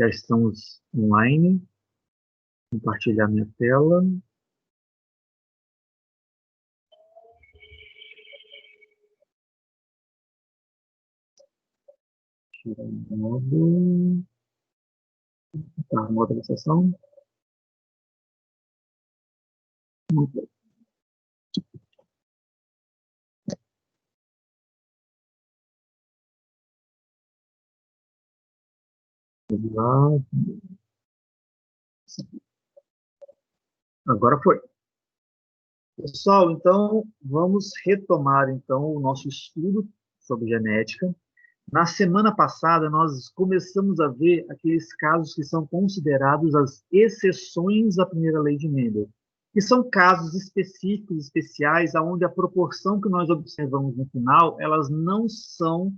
Já estamos online. Compartilhar minha tela. Tirar o modo. Tá, modo da sessão. Muito bem. Vamos lá. Agora foi. Pessoal, então, vamos retomar então o nosso estudo sobre genética. Na semana passada, nós começamos a ver aqueles casos que são considerados as exceções à primeira lei de Mendel, que são casos específicos, especiais, onde a proporção que nós observamos no final, elas não são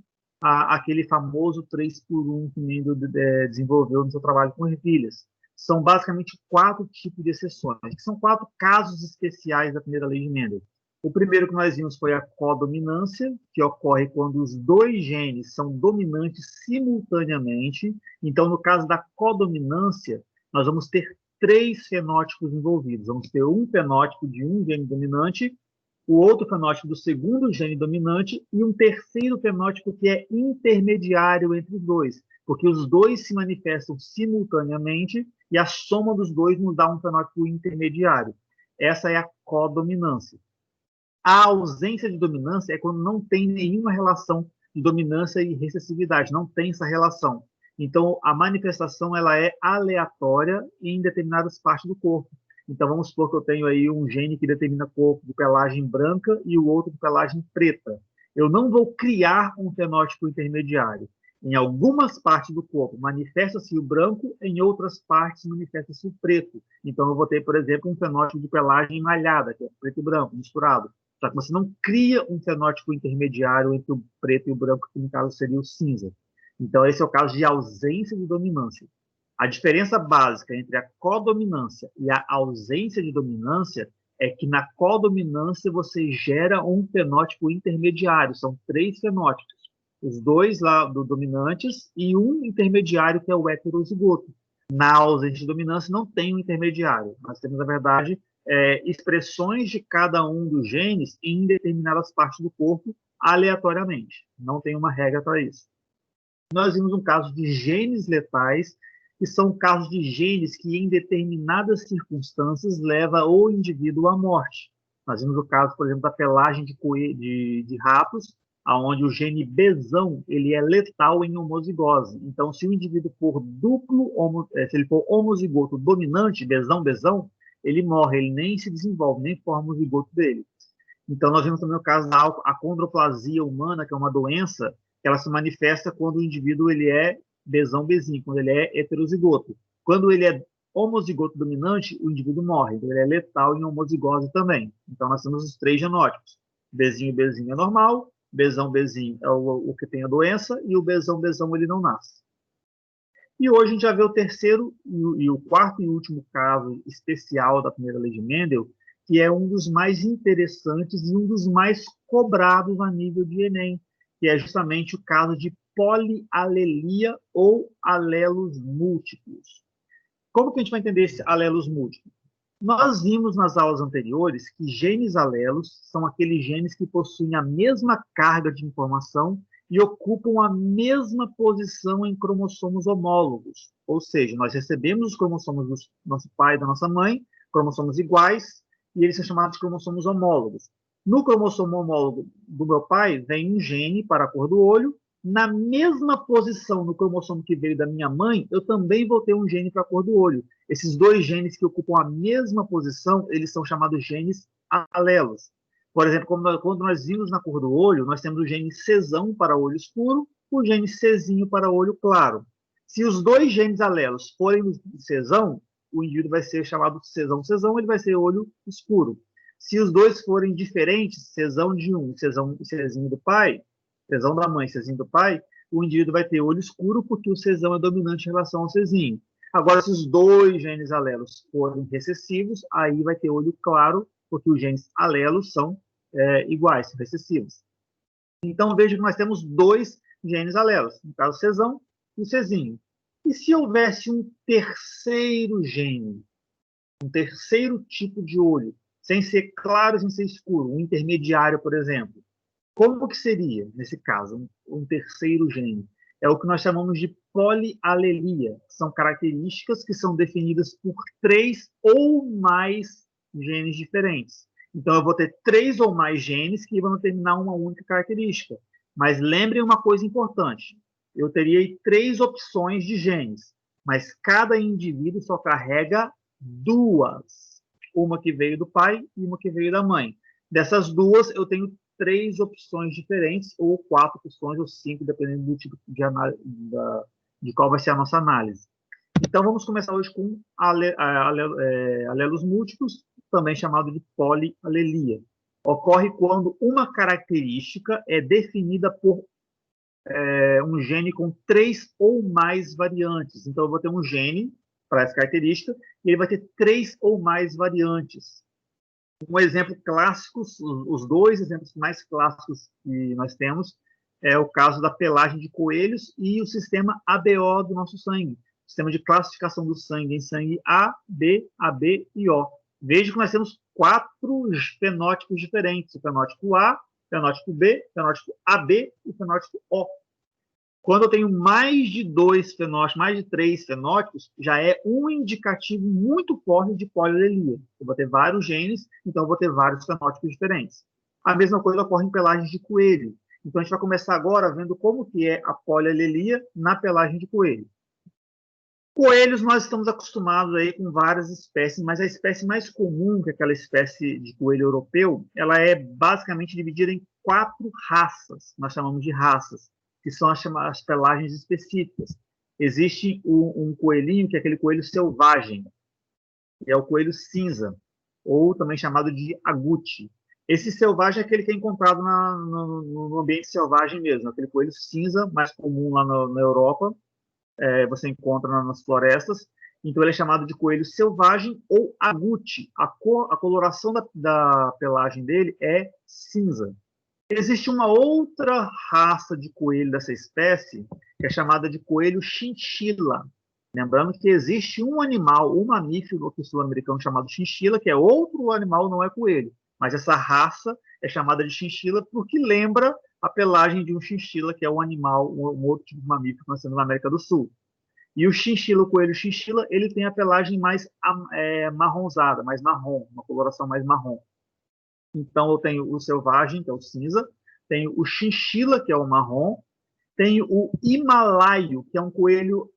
aquele famoso 3 por 1 que Mendel desenvolveu no seu trabalho com ervilhas. São basicamente 4 tipos de exceções, que são 4 casos especiais da primeira lei de Mendel. O primeiro que nós vimos foi a codominância, que ocorre quando os dois genes são dominantes simultaneamente. Então, no caso da codominância, nós vamos ter 3 fenótipos envolvidos. Vamos ter um fenótipo de um gene dominante, o outro fenótipo do segundo gene dominante e um terceiro fenótipo que é intermediário entre os dois, porque os dois se manifestam simultaneamente e a soma dos dois nos dá um fenótipo intermediário. Essa é a codominância. A ausência de dominância é quando não tem nenhuma relação de dominância e recessividade, não tem essa relação. Então, a manifestação ela é aleatória em determinadas partes do corpo. Então, vamos supor que eu tenho aí um gene que determina corpo de pelagem branca e o outro de pelagem preta. Eu não vou criar um fenótipo intermediário. Em algumas partes do corpo manifesta-se o branco, em outras partes manifesta-se o preto. Então, eu vou ter, por exemplo, um fenótipo de pelagem malhada, que é preto e branco, misturado. Só que você não cria um fenótipo intermediário entre o preto e o branco, que no caso seria o cinza. Então, esse é o caso de ausência de dominância. A diferença básica entre a codominância e a ausência de dominância é que na codominância você gera um fenótipo intermediário, são 3 fenótipos. Os 2 lá do dominantes e um intermediário, que é o heterozigoto. Na ausência de dominância não tem um intermediário. Nós temos, na verdade, expressões de cada um dos genes em determinadas partes do corpo aleatoriamente. Não tem uma regra para isso. Nós vimos um caso de genes letais, que são casos de genes que, em determinadas circunstâncias, leva o indivíduo à morte. Nós vimos o caso, por exemplo, da pelagem de ratos, onde o gene Bzão ele é letal em homozigose. Então, se o indivíduo for se ele for homozigoto dominante, Bzão, ele morre, ele nem se desenvolve, nem forma o zigoto dele. Então, nós vemos também o caso da acondroplasia humana, que é uma doença que ela se manifesta quando o indivíduo ele é Bzão-Bzinho, quando ele é heterozigoto. Quando ele é homozigoto dominante, o indivíduo morre, então ele é letal em homozigose também. Então, nós temos os 3 genótipos. Bzinho e Bzinho é normal, Bzão-Bzinho é o que tem a doença, e o Bzão-Bzão ele não nasce. E hoje a gente já vê o terceiro e o quarto e último caso especial da primeira lei de Mendel, que é um dos mais interessantes e um dos mais cobrados a nível de Enem, que é justamente o caso de polialelia ou alelos múltiplos. Como que a gente vai entender esse alelos múltiplos? Nós vimos nas aulas anteriores que genes alelos são aqueles genes que possuem a mesma carga de informação e ocupam a mesma posição em cromossomos homólogos. Ou seja, nós recebemos os cromossomos do nosso pai e da nossa mãe, cromossomos iguais, e eles são chamados de cromossomos homólogos. No cromossomo homólogo do meu pai, vem um gene para a cor do olho. Na mesma posição no cromossomo que veio da minha mãe, eu também vou ter um gene para a cor do olho. Esses 2 genes que ocupam a mesma posição, eles são chamados genes alelos. Por exemplo, quando nós vimos na cor do olho, nós temos o gene Czão para olho escuro, o gene Czinho para olho claro. Se os 2 genes alelos forem Czão, o indivíduo vai ser chamado Czão, ele vai ser olho escuro. Se os 2 forem diferentes, Czão de um, Czinho do pai, Czão da mãe, Czinho do pai, o indivíduo vai ter olho escuro porque o Czão é dominante em relação ao Czinho. Agora, se os 2 genes alelos forem recessivos, aí vai ter olho claro, porque os genes alelos são iguais, são recessivos. Então, veja que nós temos 2 genes alelos, no caso, Czão e Czinho. E se houvesse um terceiro gene, um terceiro tipo de olho, sem ser claro, sem ser escuro, um intermediário, por exemplo? Como que seria, nesse caso, um terceiro gene? É o que nós chamamos de polialelia. São características que são definidas por 3 ou mais genes diferentes. Então, eu vou ter 3 ou mais genes que vão determinar uma única característica. Mas lembrem uma coisa importante. Eu teria 3 opções de genes, mas cada indivíduo só carrega 2. Uma que veio do pai e uma que veio da mãe. Dessas 2, eu tenho 3 opções diferentes, ou 4 opções, ou 5, dependendo do tipo de análise, de qual vai ser a nossa análise. Então, vamos começar hoje com alelos múltiplos, também chamado de polialelia. Ocorre quando uma característica é definida por um gene com 3 ou mais variantes. Então, eu vou ter um gene para essa característica, e ele vai ter 3 ou mais variantes. Um exemplo clássico, os 2 exemplos mais clássicos que nós temos, é o caso da pelagem de coelhos e o sistema ABO do nosso sangue. Sistema de classificação do sangue em sangue A, B, AB e O. Veja que nós temos 4 fenótipos diferentes: o fenótipo A, fenótipo B, fenótipo AB e fenótipo O. Quando eu tenho mais de 2 fenótipos, mais de 3 fenótipos, já é um indicativo muito forte de polialelia. Eu vou ter vários genes, então eu vou ter vários fenótipos diferentes. A mesma coisa ocorre em pelagens de coelho. Então a gente vai começar agora vendo como que é a polialelia na pelagem de coelho. Coelhos nós estamos acostumados aí com várias espécies, mas a espécie mais comum, que é aquela espécie de coelho europeu, ela é basicamente dividida em 4 raças, nós chamamos de raças, que são as pelagens específicas. Existe um coelhinho, que é aquele coelho selvagem, que é o coelho cinza, ou também chamado de agute. Esse selvagem é aquele que é encontrado no ambiente selvagem mesmo, aquele coelho cinza, mais comum lá na Europa, você encontra nas florestas. Então, ele é chamado de coelho selvagem ou agute. A coloração da pelagem dele é cinza. Existe uma outra raça de coelho dessa espécie, que é chamada de coelho chinchila. Lembrando que existe um animal, um mamífero aqui sul-americano chamado chinchila, que é outro animal, não é coelho. Mas essa raça é chamada de chinchila porque lembra a pelagem de um chinchila, que é um animal, um outro tipo de mamífero que nós temos na América do Sul. E o chinchila, o coelho chinchila, ele tem a pelagem mais marronzada, mais marrom, uma coloração mais marrom. Então, eu tenho o selvagem, que é o cinza, tenho o chinchila, que é o marrom, tenho o himalaio, que é um coelho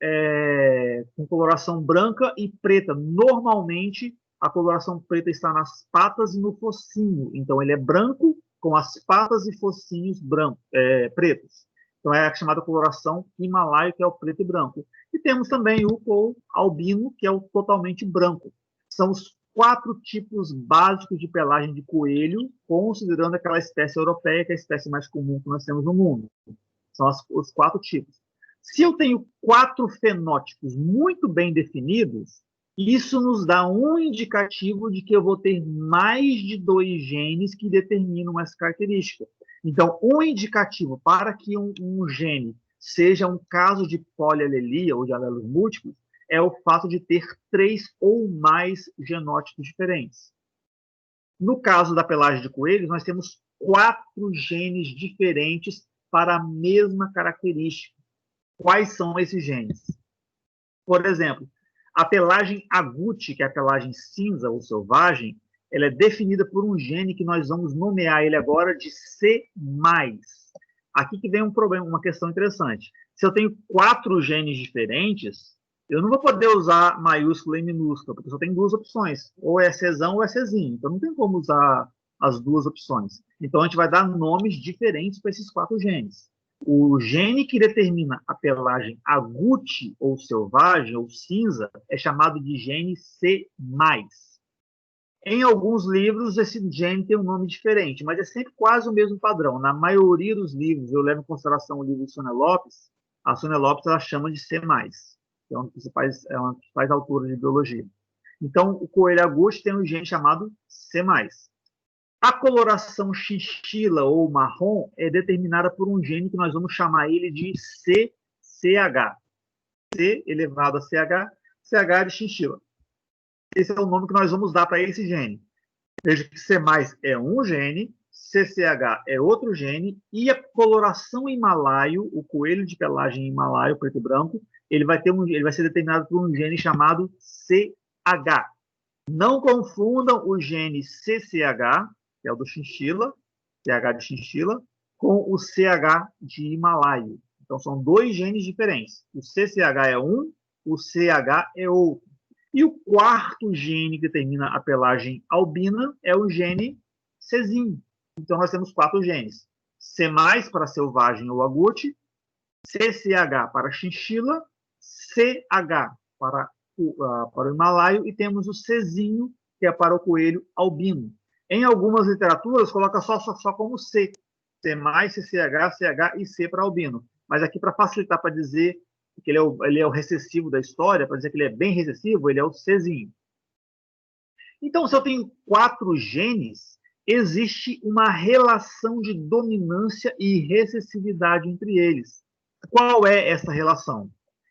com coloração branca e preta. Normalmente, a coloração preta está nas patas e no focinho. Então, ele é branco com as patas e focinhos pretos. Então, é a chamada coloração himalaio, que é o preto e branco. E temos também o albino, que é o totalmente branco. São os 4 tipos básicos de pelagem de coelho, considerando aquela espécie europeia, que é a espécie mais comum que nós temos no mundo. São os 4 tipos. Se eu tenho 4 fenótipos muito bem definidos, isso nos dá um indicativo de que eu vou ter mais de 2 genes que determinam essa característica. Então, um indicativo para que um gene seja um caso de polialelia ou de alelos múltiplos é o fato de ter 3 ou mais genótipos diferentes. No caso da pelagem de coelhos, nós temos 4 genes diferentes para a mesma característica. Quais são esses genes? Por exemplo, a pelagem agute, que é a pelagem cinza ou selvagem, ela é definida por um gene que nós vamos nomear ele agora de C+. Aqui que vem um problema, uma questão interessante. Se eu tenho 4 genes diferentes, eu não vou poder usar maiúsculo e minúsculo, porque só tem 2 opções, ou é Czão ou é Czinho. Então não tem como usar as 2 opções. Então a gente vai dar nomes diferentes para esses 4 genes. O gene que determina a pelagem agute ou selvagem ou cinza é chamado de gene C+. Em alguns livros, esse gene tem um nome diferente, mas é sempre quase o mesmo padrão. Na maioria dos livros, eu levo em consideração o livro de Sônia Lopes, a Sônia Lopes ela chama de C+, que é uma das principais autoras de biologia. Então, o coelho agute tem um gene chamado C+. A coloração chinchila ou marrom é determinada por um gene que nós vamos chamar ele de CCH. C elevado a CH, CH de chinchila. Esse é o nome que nós vamos dar para esse gene. Veja que C+ é um gene, CCH é outro gene, e a coloração himalaio, o coelho de pelagem himalaio, preto e branco, ele vai ser determinado por um gene chamado CH. Não confundam o gene CCH, que é o do chinchila, CH de chinchila, com o CH de himalaio. Então, são dois genes diferentes. O CCH é um, o CH é outro. E o quarto gene que determina a pelagem albina é o gene Czinho. Então, nós temos 4 genes. C+, para selvagem ou agouti, CCH para chinchila, CH para o himalaio, e temos o Czinho, que é para o coelho albino. Em algumas literaturas, coloca só como C. C+, CCH, CH e C para albino. Mas aqui, para facilitar, para dizer que ele é o recessivo da história, para dizer que ele é bem recessivo, ele é o Czinho. Então, se eu tenho 4 genes, existe uma relação de dominância e recessividade entre eles. Qual é essa relação?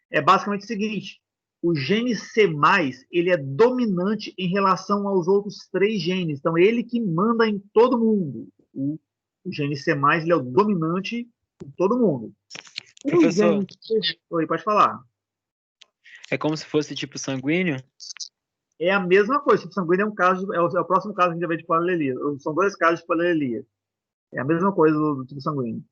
É basicamente o seguinte: o gene C+, ele é dominante em relação aos outros 3 genes. Então, ele que manda em todo mundo. O gene C+, ele é o dominante em todo mundo. Professor, Oi, pode falar. é como se fosse tipo sanguíneo? É a mesma coisa. Tipo sanguíneo é um caso, é o próximo caso que a gente vai ver de paralelia. São 2 casos de paralelia. É a mesma coisa do tipo sanguíneo.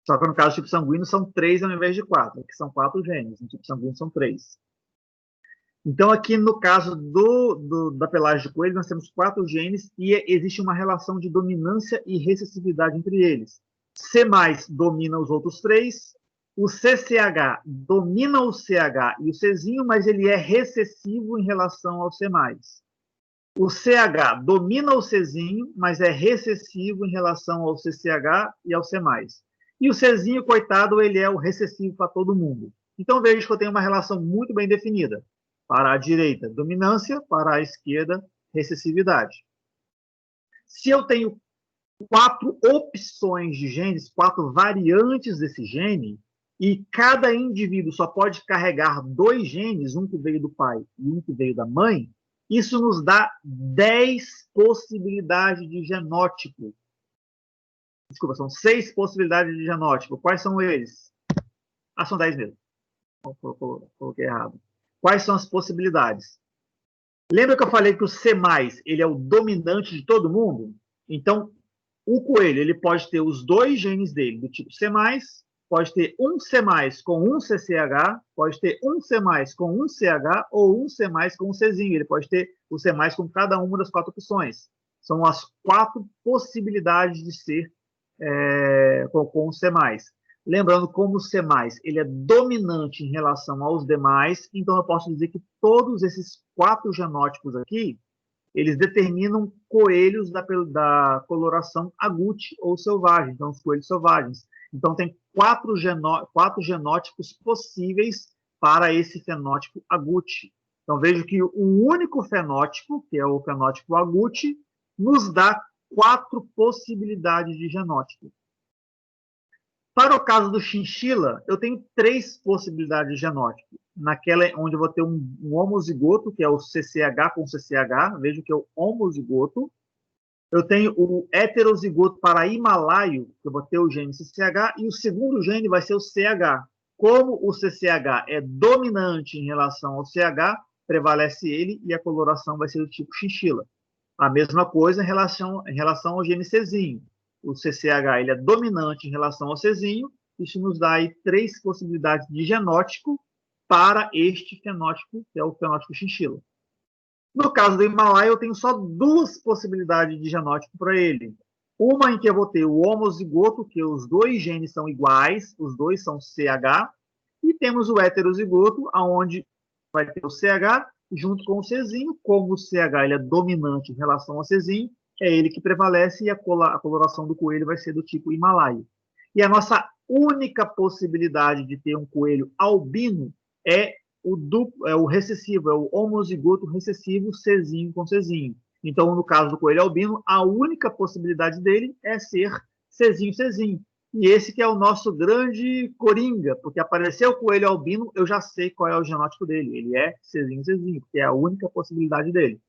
Só que no caso do tipo sanguíneo são 3 ao invés de 4, que são 4 genes. No tipo sanguíneo são 3. Então, aqui no caso da pelagem de coelho, nós temos 4 genes e existe uma relação de dominância e recessividade entre eles. C+ domina os outros 3, o CCH domina o CH e o Czinho, mas ele é recessivo em relação ao C+. O CH domina o Czinho, mas é recessivo em relação ao CCH e ao C+. E o Czinho, coitado, ele é o recessivo para todo mundo. Então, veja que eu tenho uma relação muito bem definida. Para a direita, dominância, para a esquerda, recessividade. Se eu tenho 4 opções de genes, 4 variantes desse gene, e cada indivíduo só pode carregar 2 genes, um que veio do pai e um que veio da mãe, isso nos dá 10 possibilidades de genótipo. Desculpa, são 6 possibilidades de genótipo. Quais são eles? São 10 mesmo. Coloquei errado. Quais são as possibilidades? Lembra que eu falei que o C+, ele é o dominante de todo mundo? Então, o coelho, ele pode ter os 2 genes dele do tipo C+, pode ter um C+, com um CCH, pode ter um C+, com um CH, ou um C+, com um Czinho. Ele pode ter o C+, com cada uma das 4 opções. São as 4 possibilidades de ser com o C+. Lembrando, como o C+, ele é dominante em relação aos demais, então eu posso dizer que todos esses 4 genótipos aqui, eles determinam coelhos da coloração agouti ou selvagem, então os coelhos selvagens. Então tem 4 genótipos possíveis para esse fenótipo agouti. Então vejo que o único fenótipo, que é o fenótipo agouti, nos dá 4 possibilidades de genótipo. Para o caso do chinchila, eu tenho 3 possibilidades de genótipo. Naquela onde eu vou ter um homozigoto, que é o CCH com CCH, vejo que é o homozigoto. Eu tenho o heterozigoto para himalaio, que eu vou ter o gene CCH, e o segundo gene vai ser o CH. Como o CCH é dominante em relação ao CH, prevalece ele e a coloração vai ser do tipo chinchila. A mesma coisa em relação ao gene Czinho. O CCH ele é dominante em relação ao Czinho, isso nos dá aí 3 possibilidades de genótipo para este fenótipo, que é o fenótipo chinchila. No caso do Himalaia, eu tenho só 2 possibilidades de genótipo para ele. Uma em que eu vou ter o homozigoto, que os 2 genes são iguais, os 2 são CH, e temos o heterozigoto, onde vai ter o CH junto com o Czinho. Como o CH ele é dominante em relação ao Czinho, é ele que prevalece e a coloração do coelho vai ser do tipo himalaio. E a nossa única possibilidade de ter um coelho albino é o recessivo, é o homozigoto recessivo Czinho com Czinho. Então, no caso do coelho albino, a única possibilidade dele é ser Czinho. E esse que é o nosso grande coringa, porque apareceu o coelho albino, eu já sei qual é o genótipo dele. Ele é Czinho, Czinho, que é a única possibilidade dele.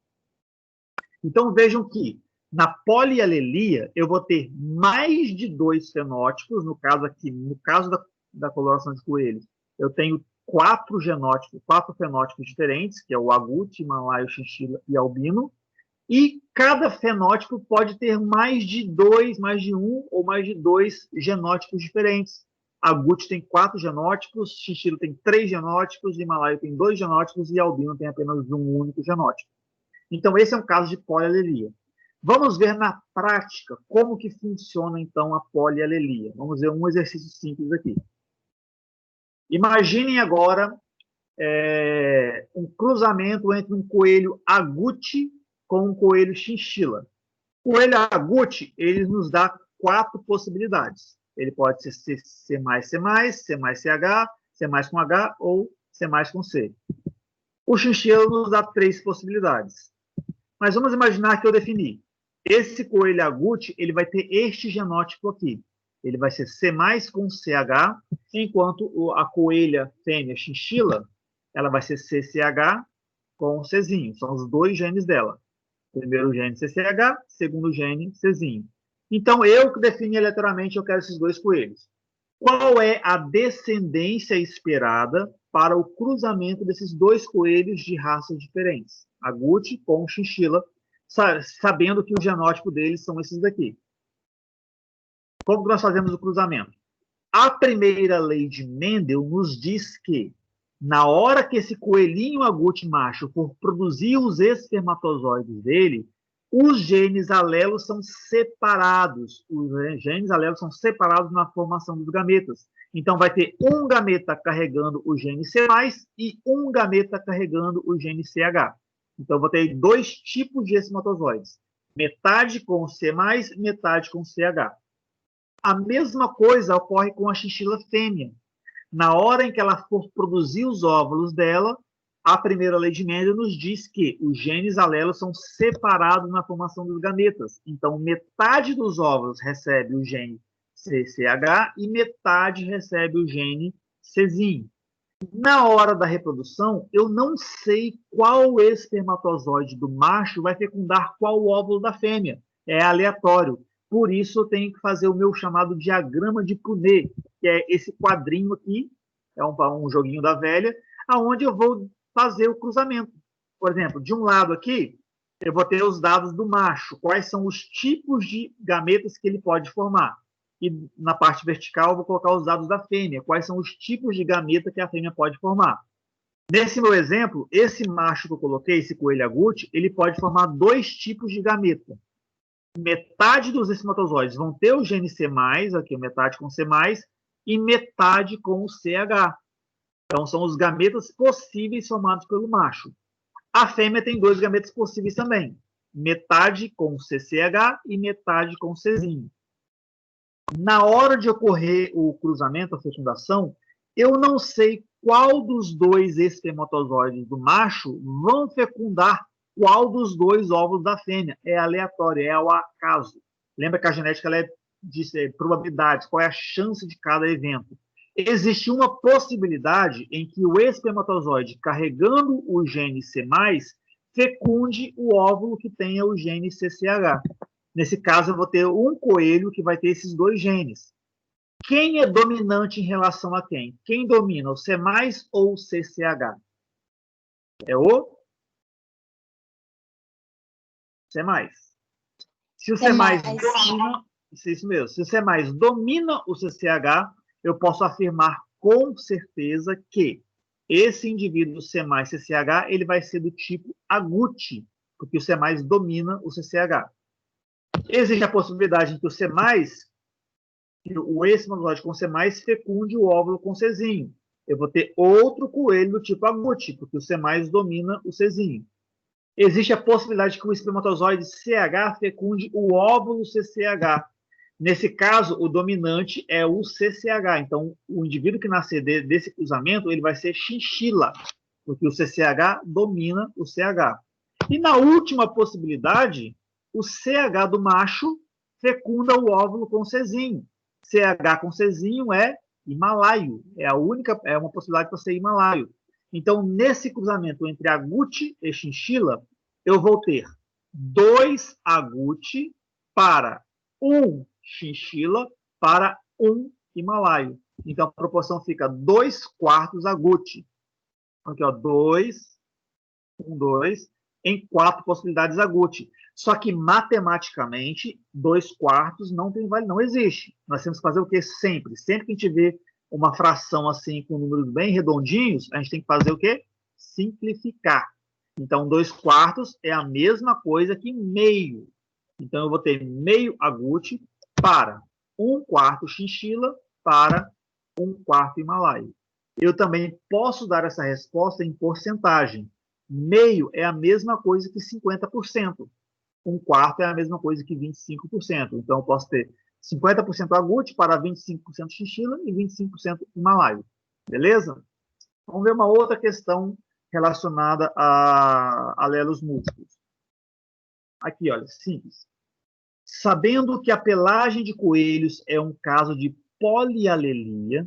Então vejam que na polialelia eu vou ter mais de 2 fenótipos, no caso aqui, no caso da coloração de coelhos, eu tenho 4 genótipos, 4 fenótipos diferentes, que é o agouti, malaio, chinchila e albino, e cada fenótipo pode ter mais de 2, mais de um ou mais de 2 genótipos diferentes. Agouti tem 4 genótipos, chinchila tem 3 genótipos, Himalaio tem 2 genótipos e albino tem apenas um único genótipo. Então, esse é um caso de polialelia. Vamos ver na prática como que funciona, então, a polialelia. Vamos ver um exercício simples aqui. Imaginem agora um cruzamento entre um coelho agouti com um coelho chinchila. O coelho agouti, ele nos dá 4 possibilidades. Ele pode ser C+, C+, C+, CH, C+, com H ou C+, com C. O chinchila nos dá 3 possibilidades. Mas vamos imaginar que eu defini. Esse coelho agouti, ele vai ter este genótipo aqui. Ele vai ser C+, com CH, enquanto a coelha fêmea chinchila, ela vai ser CCH com Czinho. São os 2 genes dela. Primeiro gene CCH, segundo gene Czinho. Então, eu que defini aleatoriamente, eu quero esses 2 coelhos. Qual é a descendência esperada para o cruzamento desses 2 coelhos de raças diferentes? Agouti com chinchila, sabendo que o genótipo deles são esses daqui. Como nós fazemos o cruzamento? A primeira lei de Mendel nos diz que, na hora que esse coelhinho agouti macho for produzir os espermatozoides dele, os genes alelos são separados. Os genes alelos são separados na formação dos gametas. Então, vai ter um gameta carregando o gene C+, e um gameta carregando o gene CH. Então, vou ter 2 tipos de espermatozoides. Metade com C+, metade com CH. A mesma coisa ocorre com a chinchila fêmea. Na hora em que ela for produzir os óvulos dela, a primeira lei de Mendel nos diz que os genes alelos são separados na formação dos gametas. Então, metade dos óvulos recebe o gene CCH e metade recebe o gene Czinho. Na hora da reprodução, eu não sei qual espermatozoide do macho vai fecundar qual óvulo da fêmea. É aleatório. Por isso, eu tenho que fazer o meu chamado diagrama de Punnett, que é esse quadrinho aqui, é um joguinho da velha, aonde eu vou fazer o cruzamento. Por exemplo, de um lado aqui, eu vou ter os dados do macho, quais são os tipos de gametas que ele pode formar. E na parte vertical, eu vou colocar os dados da fêmea, quais são os tipos de gameta que a fêmea pode formar. Nesse meu exemplo, esse macho que eu coloquei, esse coelho agouti, ele pode formar 2 tipos de gameta. Metade dos espermatozoides vão ter o gene C+, aqui metade com C+, e metade com o CH. Então, são os gametas possíveis formados pelo macho. A fêmea tem 2 gametas possíveis também. Metade com CCH e metade com Czinho. Na hora de ocorrer o cruzamento, a fecundação, eu não sei qual dos 2 espermatozoides do macho vão fecundar qual dos 2 óvulos da fêmea. É aleatório, é ao acaso. Lembra que a genética ela é de probabilidades, qual é a chance de cada evento. Existe uma possibilidade em que o espermatozoide carregando o gene C+, fecunde o óvulo que tenha o gene CCH. Nesse caso, eu vou ter um coelho que vai ter esses 2 genes. Quem é dominante em relação a quem? Quem domina, o C+, ou o CCH? É o C+. Se o C+, domina, isso mesmo, se o C+, domina o CCH, eu posso afirmar com certeza que esse indivíduo C+, CCH, ele vai ser do tipo agouti, porque o C+, domina o CCH. Existe a possibilidade de que o C+, o espermatozoide com C+, fecunde o óvulo com Czinho. Eu vou ter outro coelho do tipo agouti, porque o C+, domina o Czinho. Existe a possibilidade de que o espermatozoide CH fecunde o óvulo CCH. Nesse caso, o dominante é o CCH. Então, o indivíduo que nascer desse cruzamento, ele vai ser chinchila, porque o CCH domina o CH. E na última possibilidade, o CH do macho fecunda o óvulo com Czinho. CH com Czinho é himalaio. É uma possibilidade para ser himalaio. Então, nesse cruzamento entre agute e chinchila, eu vou ter 2 agute para 1 chinchila para 1 himalaio. Então, a proporção fica 2/4 agute. Aqui, ó, 2, 1, 2, em 4 possibilidades agute. Só que, matematicamente, 2/4 não existe. Nós temos que fazer o quê? Sempre. Sempre que a gente vê uma fração assim, com números bem redondinhos, a gente tem que fazer o quê? Simplificar. Então, 2/4 é a mesma coisa que meio. Então, eu vou ter meio agute para 1/4 chinchila para 1/4 himalaio. Eu também posso dar essa resposta em porcentagem. Meio é a mesma coisa que 50%. 1/4 é a mesma coisa que 25%. Então, eu posso ter 50% agute para 25% chinchila e 25% himalaio. Beleza? Vamos ver uma outra questão relacionada a alelos múltiplos. Aqui, olha, simples. Sabendo que a pelagem de coelhos é um caso de polialelia,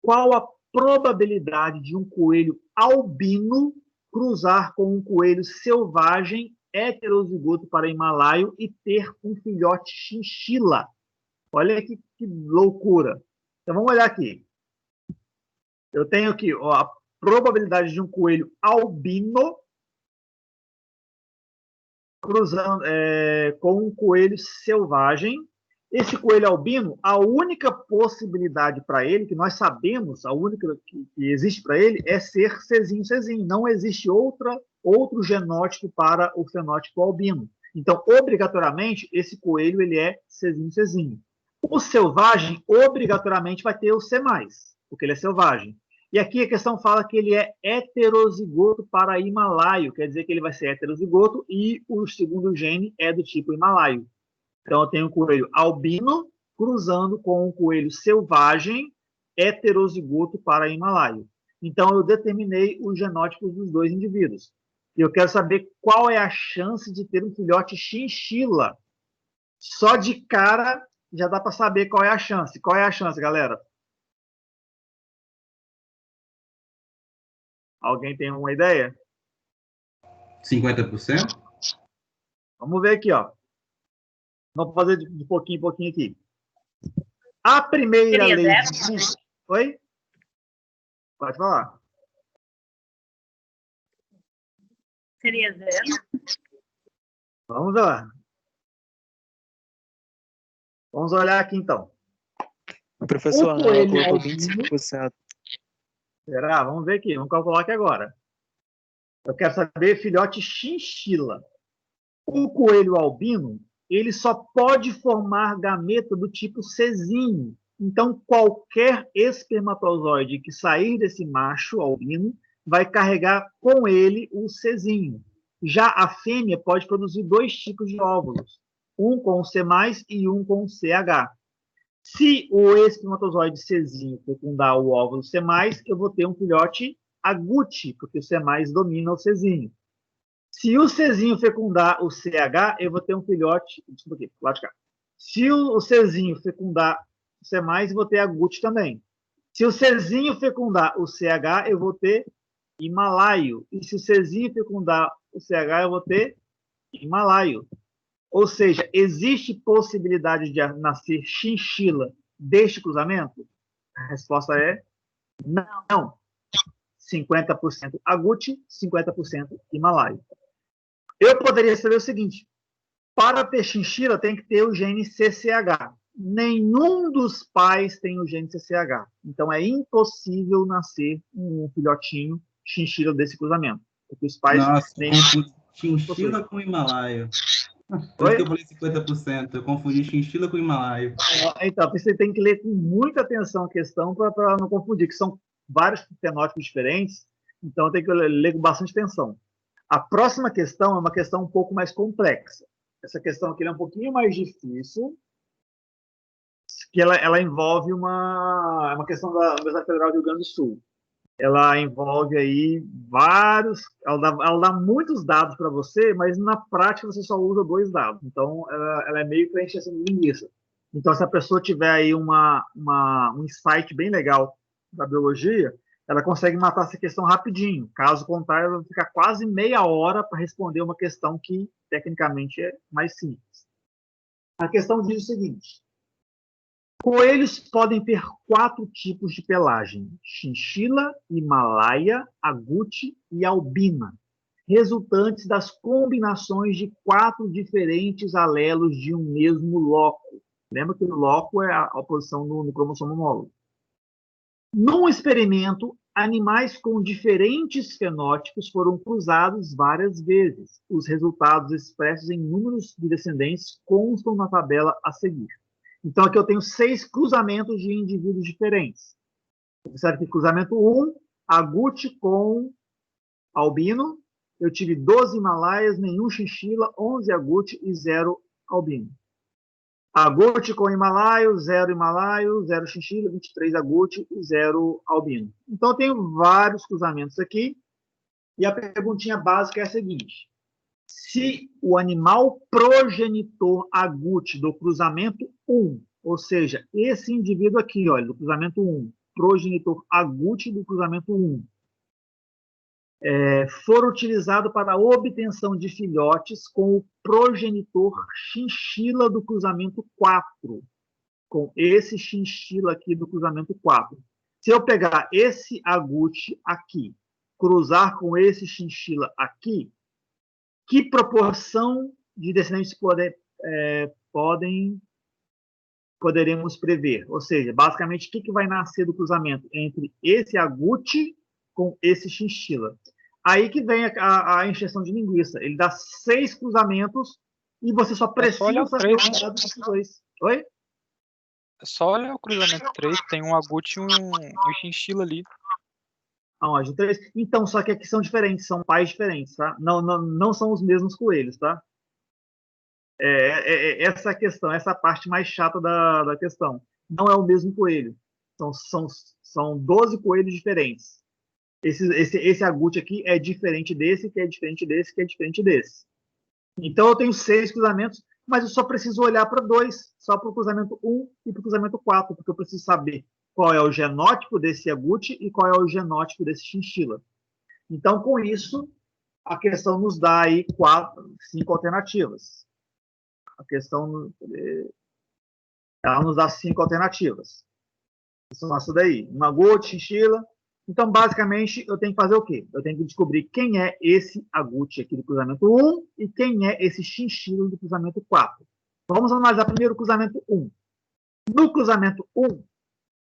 qual a probabilidade de um coelho albino cruzar com um coelho selvagem heterozigoto para himalaio e ter um filhote chinchila? Olha que loucura. Então, vamos olhar aqui. Eu tenho aqui ó, a probabilidade de um coelho albino cruzando com um coelho selvagem. Esse coelho albino, a única possibilidade para ele, que nós sabemos, a única que existe para ele, é ser Czinho. Não existe outro genótipo para o fenótipo albino. Então, obrigatoriamente, esse coelho ele é Czinho. O selvagem, obrigatoriamente, vai ter o C+, porque ele é selvagem. E aqui a questão fala que ele é heterozigoto para himalaio, quer dizer que ele vai ser heterozigoto e o segundo gene é do tipo himalaio. Então, eu tenho um coelho albino cruzando com um coelho selvagem heterozigoto para himalaio. Então, eu determinei os genótipos dos dois indivíduos. E eu quero saber qual é a chance de ter um filhote chinchila. Só de cara já dá para saber qual é a chance. Qual é a chance, galera? Alguém tem uma ideia? 50%? Vamos ver aqui, ó. Vamos fazer de pouquinho em pouquinho aqui. A primeira Seria lei... zero? Oi? Pode falar. Seria 0? Vamos lá. Vamos olhar aqui, então. O professor, O não, ela coelho colocou albino- 25%. Será? Vamos ver aqui. Vamos calcular aqui agora. Eu quero saber filhote chinchila. O coelho albino, ele só pode formar gameta do tipo Czinho. Então, qualquer espermatozoide que sair desse macho albino vai carregar com ele o Czinho. Já a fêmea pode produzir 2 tipos de óvulos, um com o C+, e um com o CH. Se o espermatozoide Czinho fecundar o óvulo C+, eu vou ter um filhote agute, porque o C+, domina o Czinho. Se o Czinho fecundar o CH, eu vou ter um filhote... Desculpa aqui, lá de cá. Se o Czinho fecundar o C+, eu vou ter agute também. Se o Czinho fecundar o CH, eu vou ter himalaio. E se o Czinho fecundar o CH, eu vou ter himalaio. Ou seja, existe possibilidade de nascer chinchila deste cruzamento? A resposta é não. 50% agute, 50% himalaio. Eu poderia saber o seguinte: para ter chinchila tem que ter o gene CCH. Nenhum dos pais tem o gene CCH. Então é impossível nascer um filhotinho chinchila desse cruzamento. Porque os pais... Nossa, nem... confundi chinchila com himalaio. Por isso que eu falei 50%. Eu confundi chinchila com himalaio. Então, você tem que ler com muita atenção a questão para não confundir, que são vários fenótipos diferentes, então tem que ler com bastante atenção. A próxima questão é uma questão um pouco mais complexa. Essa questão aqui é um pouquinho mais difícil, que ela envolve uma questão da Universidade Federal do Rio Grande do Sul. Ela envolve aí vários... Ela dá muitos dados para você, mas na prática você só usa 2 dados. Então, ela é meio preencheção de linguiça. Então, se a pessoa tiver aí um insight bem legal da biologia, ela consegue matar essa questão rapidinho. Caso contrário, ela vai ficar quase meia hora para responder uma questão que, tecnicamente, é mais simples. A questão diz o seguinte: coelhos podem ter 4 tipos de pelagem: chinchila, himalaia, agute e albina, resultantes das combinações de 4 diferentes alelos de um mesmo loco. Lembra que o loco é a posição no cromossomo homólogo. Num experimento, animais com diferentes fenótipos foram cruzados várias vezes. Os resultados expressos em números de descendentes constam na tabela a seguir. Então, aqui eu tenho 6 cruzamentos de indivíduos diferentes. Observe que cruzamento 1, agute com albino. Eu tive 12 himalaias, nenhum chinchila, 11 agute e 0 albino. Agute com himalaio, 0 himalaio, 0 chinchila, 23 agute e 0 albino. Então, eu tenho vários cruzamentos aqui. E a perguntinha básica é a seguinte: se o animal progenitor agute do cruzamento 1, ou seja, esse indivíduo aqui, olha, do cruzamento 1, progenitor agute do cruzamento 1, for utilizado para a obtenção de filhotes com o progenitor chinchila do cruzamento 4, com esse chinchila aqui do cruzamento 4. Se eu pegar esse agute aqui, cruzar com esse chinchila aqui, que proporção de descendentes poderemos prever? Ou seja, basicamente, o que vai nascer do cruzamento entre esse agute com esse chinchila? Aí que vem a encheção de linguiça. Ele dá 6 cruzamentos e você só precisa saber o dado desses 2. Oi? É só olhar o cruzamento 3, tem um agute e um chinchila ali. Aonde? 3? Então, só que aqui são diferentes, são pais diferentes, tá? Não são os mesmos coelhos, tá? Essa questão, essa parte mais chata da questão. Não é o mesmo coelho. São 12 coelhos diferentes. Esse agute aqui é diferente desse, que é diferente desse, que é diferente desse. Então, eu tenho 6 cruzamentos, mas eu só preciso olhar para 2, só para o cruzamento 1 e para o cruzamento 4, porque eu preciso saber qual é o genótipo desse agute e qual é o genótipo desse chinchila. Então, com isso, a questão nos dá aí 5 alternativas. A questão ela nos dá 5 alternativas. São essas daí: um agute, chinchila. Então, basicamente, eu tenho que fazer o quê? Eu tenho que descobrir quem é esse agute aqui do cruzamento 1 e quem é esse chinchila do cruzamento 4. Vamos analisar primeiro o cruzamento 1. No cruzamento 1,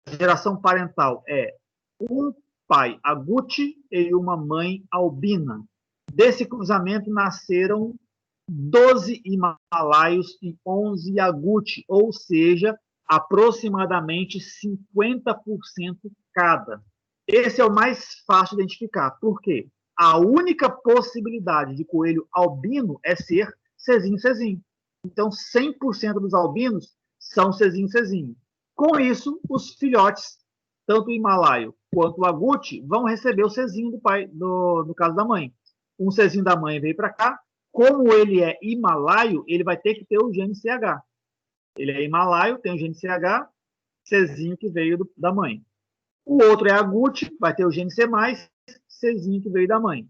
a geração parental é um pai agute e uma mãe albina. Desse cruzamento nasceram 12 himalaios e 11 agute, ou seja, aproximadamente 50% cada. Esse é o mais fácil de identificar. Por quê? A única possibilidade de coelho albino é ser cezinho-cezinho. Então, 100% dos albinos são cezinho-cezinho. Com isso, os filhotes, tanto o himalaio quanto o agute, vão receber o cezinho do pai, no caso da mãe. Um cezinho da mãe veio para cá. Como ele é himalaio, ele vai ter que ter o gene CH. Ele é himalaio, tem o gene CH, cezinho que veio da mãe. O outro é agute, vai ter o gene C+, Czinho que veio da mãe.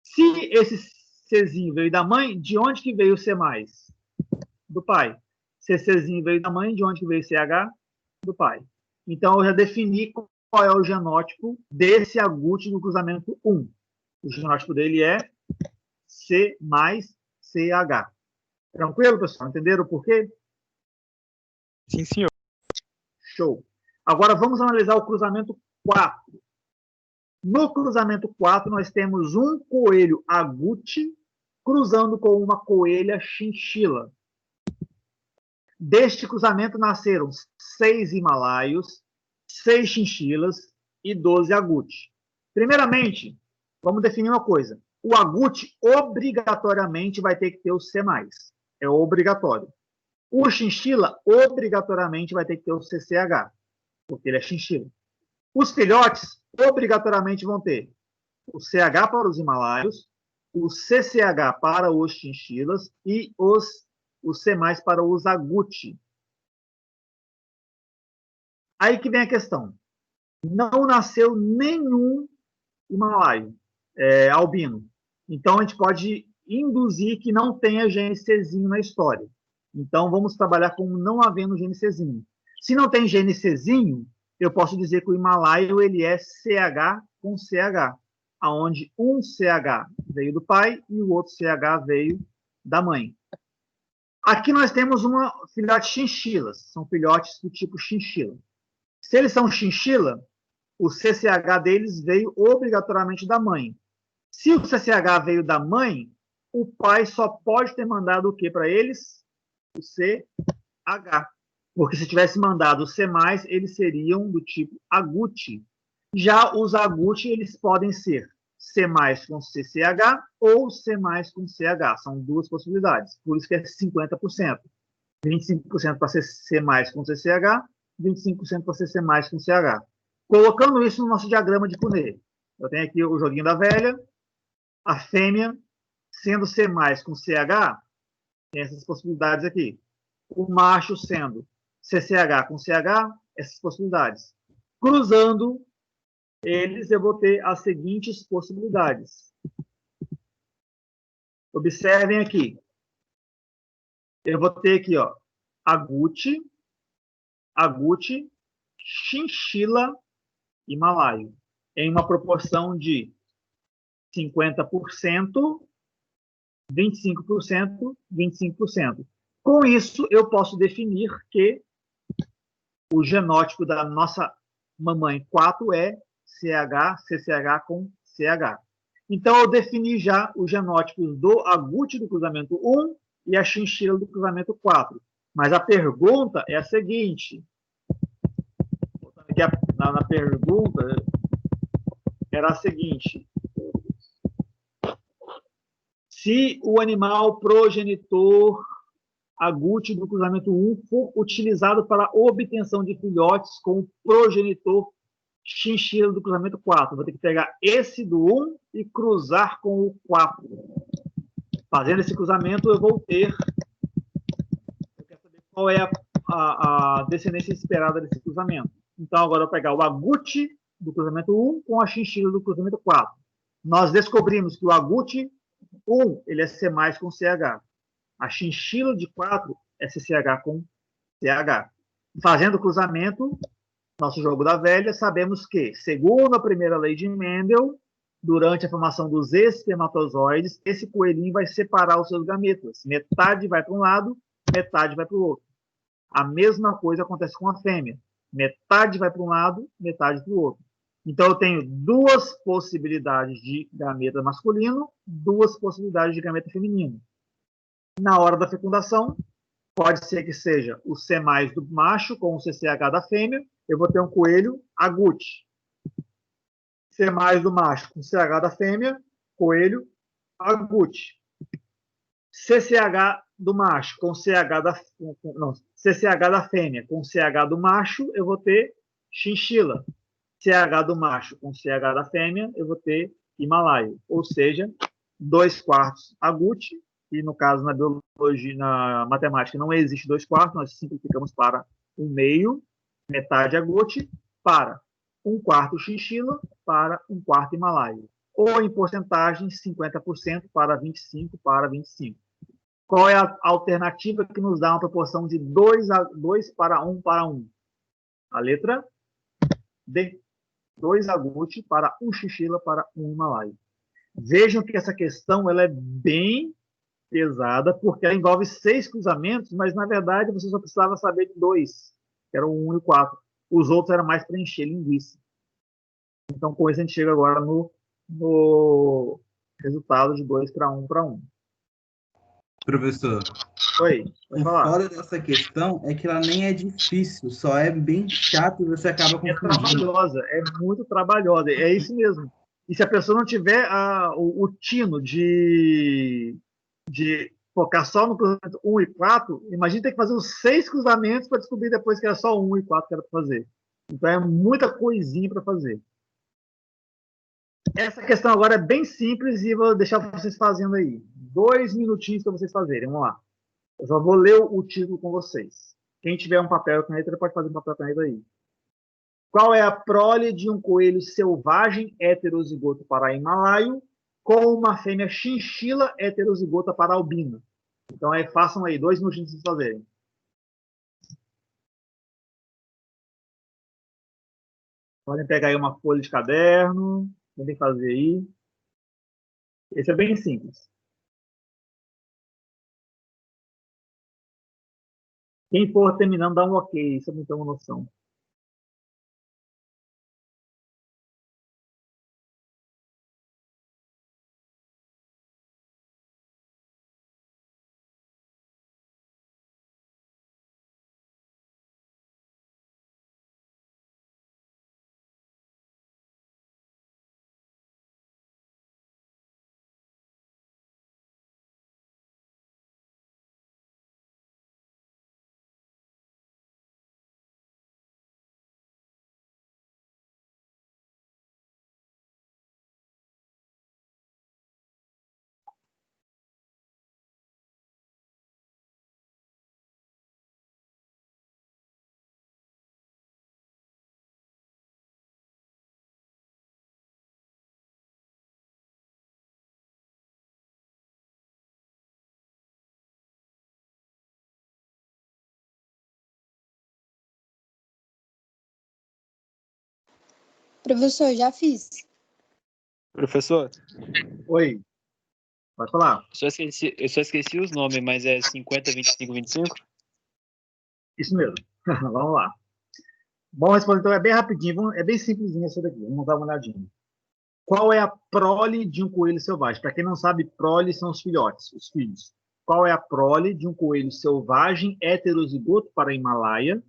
Se esse Czinho veio da mãe, de onde que veio o C+? Do pai. Se Czinho veio da mãe, de onde que veio o CH? Do pai. Então, eu já defini qual é o genótipo desse agute do cruzamento 1. O genótipo dele é C mais CH. Tranquilo, pessoal? Entenderam o porquê? Sim, senhor. Show. Agora, vamos analisar o cruzamento 4. No cruzamento 4, nós temos um coelho agute cruzando com uma coelha chinchila. Deste cruzamento nasceram 6 himalaios, 6 chinchilas e 12 agute. Primeiramente, vamos definir uma coisa. O agute obrigatoriamente vai ter que ter o C+. É obrigatório. O chinchila obrigatoriamente vai ter que ter o CCH, porque ele é chinchila. Os filhotes obrigatoriamente vão ter o CH para os himalaios, o CCH para os chinchilas e o C+ para os agute. Aí que vem a questão. Não nasceu nenhum himalaio albino. Então, a gente pode induzir que não tenha gene Czinho na história. Então, vamos trabalhar como não havendo gene Czinho. Se não tem gene Czinho, eu posso dizer que o himalaio ele é CH com CH, onde um CH veio do pai e o outro CH veio da mãe. Aqui nós temos uma filhote chinchilas, são filhotes do tipo chinchila. Se eles são chinchila, o CCH deles veio obrigatoriamente da mãe. Se o CCH veio da mãe, o pai só pode ter mandado o que para eles? O CH. Porque se tivesse mandado o C+, eles seriam do tipo agouti. Já os agouti, eles podem ser C+ com CCH ou C+ com CH. São duas possibilidades. Por isso que é 50%. 25% para ser C+ com CCH, 25% para ser C+ com CH. Colocando isso no nosso diagrama de Punnett. Eu tenho aqui o joguinho da velha, a fêmea, sendo C+ com CH, tem essas possibilidades aqui. O macho sendo CCH com CH, essas possibilidades. Cruzando eles, eu vou ter as seguintes possibilidades. Observem aqui. Eu vou ter aqui, ó, agouti, chinchila, himalaio, em uma proporção de 50%, 25%, 25%. Com isso, eu posso definir que o genótipo da nossa mamãe 4 é CCH com CH. Então, eu defini já os genótipos do agouti do cruzamento 1 e a chinchila do cruzamento 4. Mas a pergunta é a seguinte. Aqui na pergunta era a seguinte. Se o animal progenitor agouti do cruzamento 1 for utilizado para obtenção de filhotes com o progenitor chinchila do cruzamento 4. Vou ter que pegar esse do 1 e cruzar com o 4. Fazendo esse cruzamento, eu vou ter... Eu quero saber qual é a descendência esperada desse cruzamento. Então, agora eu vou pegar o agouti do cruzamento 1 com a chinchila do cruzamento 4. Nós descobrimos que o agouti 1 ele é C+ com CH. A chinchila de 4 é CCH com CH. Fazendo o cruzamento, nosso jogo da velha, sabemos que, segundo a primeira lei de Mendel, durante a formação dos espermatozoides, esse coelhinho vai separar os seus gametas. Metade vai para um lado, metade vai para o outro. A mesma coisa acontece com a fêmea. Metade vai para um lado, metade para o outro. Então, eu tenho duas possibilidades de gameta masculino, duas possibilidades de gameta feminino. Na hora da fecundação, pode ser que seja o C+ do macho com o CCH da fêmea. Eu vou ter um coelho agouti. C+ do macho com CH da fêmea, coelho agouti. CCH do macho com CH da CCH da fêmea com CH do macho, eu vou ter chinchila. CH do macho com CH da fêmea, eu vou ter himalaio. Ou seja, 2/4 agouti. E no caso, na biologia, na matemática, não existe 2/4, nós simplificamos para 1/2, metade agouti, para 1/4 chinchila, para 1/4 himalaio. Ou em porcentagem, 50% para 25 para 25. Qual é a alternativa que nos dá uma proporção de 2 para 1 para 1? A letra D. 2 agouti para 1 chinchila para 1 himalaio. Vejam que essa questão ela é bem pesada, porque ela envolve 6 cruzamentos, mas, na verdade, você só precisava saber de 2, que eram o 1 e o 4. Os outros eram mais para encher linguiça. Então, com isso, a gente chega agora no resultado de 2 para 1 para 1. Professor, Oi, pode falar. fora dessa questão é que ela nem é difícil, só é bem chato e você acaba É confundindo. trabalhosa, é muito trabalhosa, é isso mesmo. E se a pessoa não tiver o tino de focar só no cruzamento 1 e 4, imagina ter que fazer os 6 cruzamentos para descobrir depois que era só 1 e 4 que era para fazer. Então é muita coisinha para fazer. Essa questão agora é bem simples e vou deixar vocês fazendo aí. 2 minutinhos para vocês fazerem. Vamos lá. Eu só vou ler o título com vocês. Quem tiver um papel e caneta, pode fazer um papel e caneta aí. Qual é a prole de um coelho selvagem heterozigoto para himalaio com uma fêmea chinchila heterozigota para albina? Então, aí, façam aí 2 minutinhos para fazerem. Podem pegar aí uma folha de caderno, podem fazer aí. Esse é bem simples. Quem for terminando, dá um ok, isso não tem uma noção. Professor, já fiz. Professor, Oi, pode falar. eu só esqueci os nomes, mas é 50, 25, 25? Isso mesmo. Vamos lá. Bom, responder então é bem rapidinho, é bem simplesinho essa daqui. Vamos dar uma olhadinha. Qual é a prole de um coelho selvagem? Para quem não sabe, prole são os filhotes, os filhos. Qual é a prole de um coelho selvagem heterozigoto para Himalaia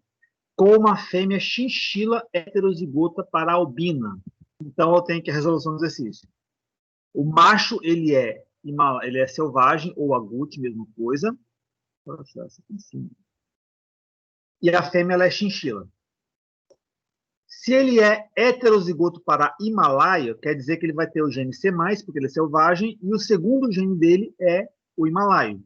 com uma fêmea chinchila heterozigota para albina? Então, eu tenho aqui a resolução do exercício. O macho, ele é selvagem ou agute, mesma coisa. E a fêmea, ela é chinchila. Se ele é heterozigoto para Himalaia, quer dizer que ele vai ter o gene C+, porque ele é selvagem, e o segundo gene dele é o himalaio.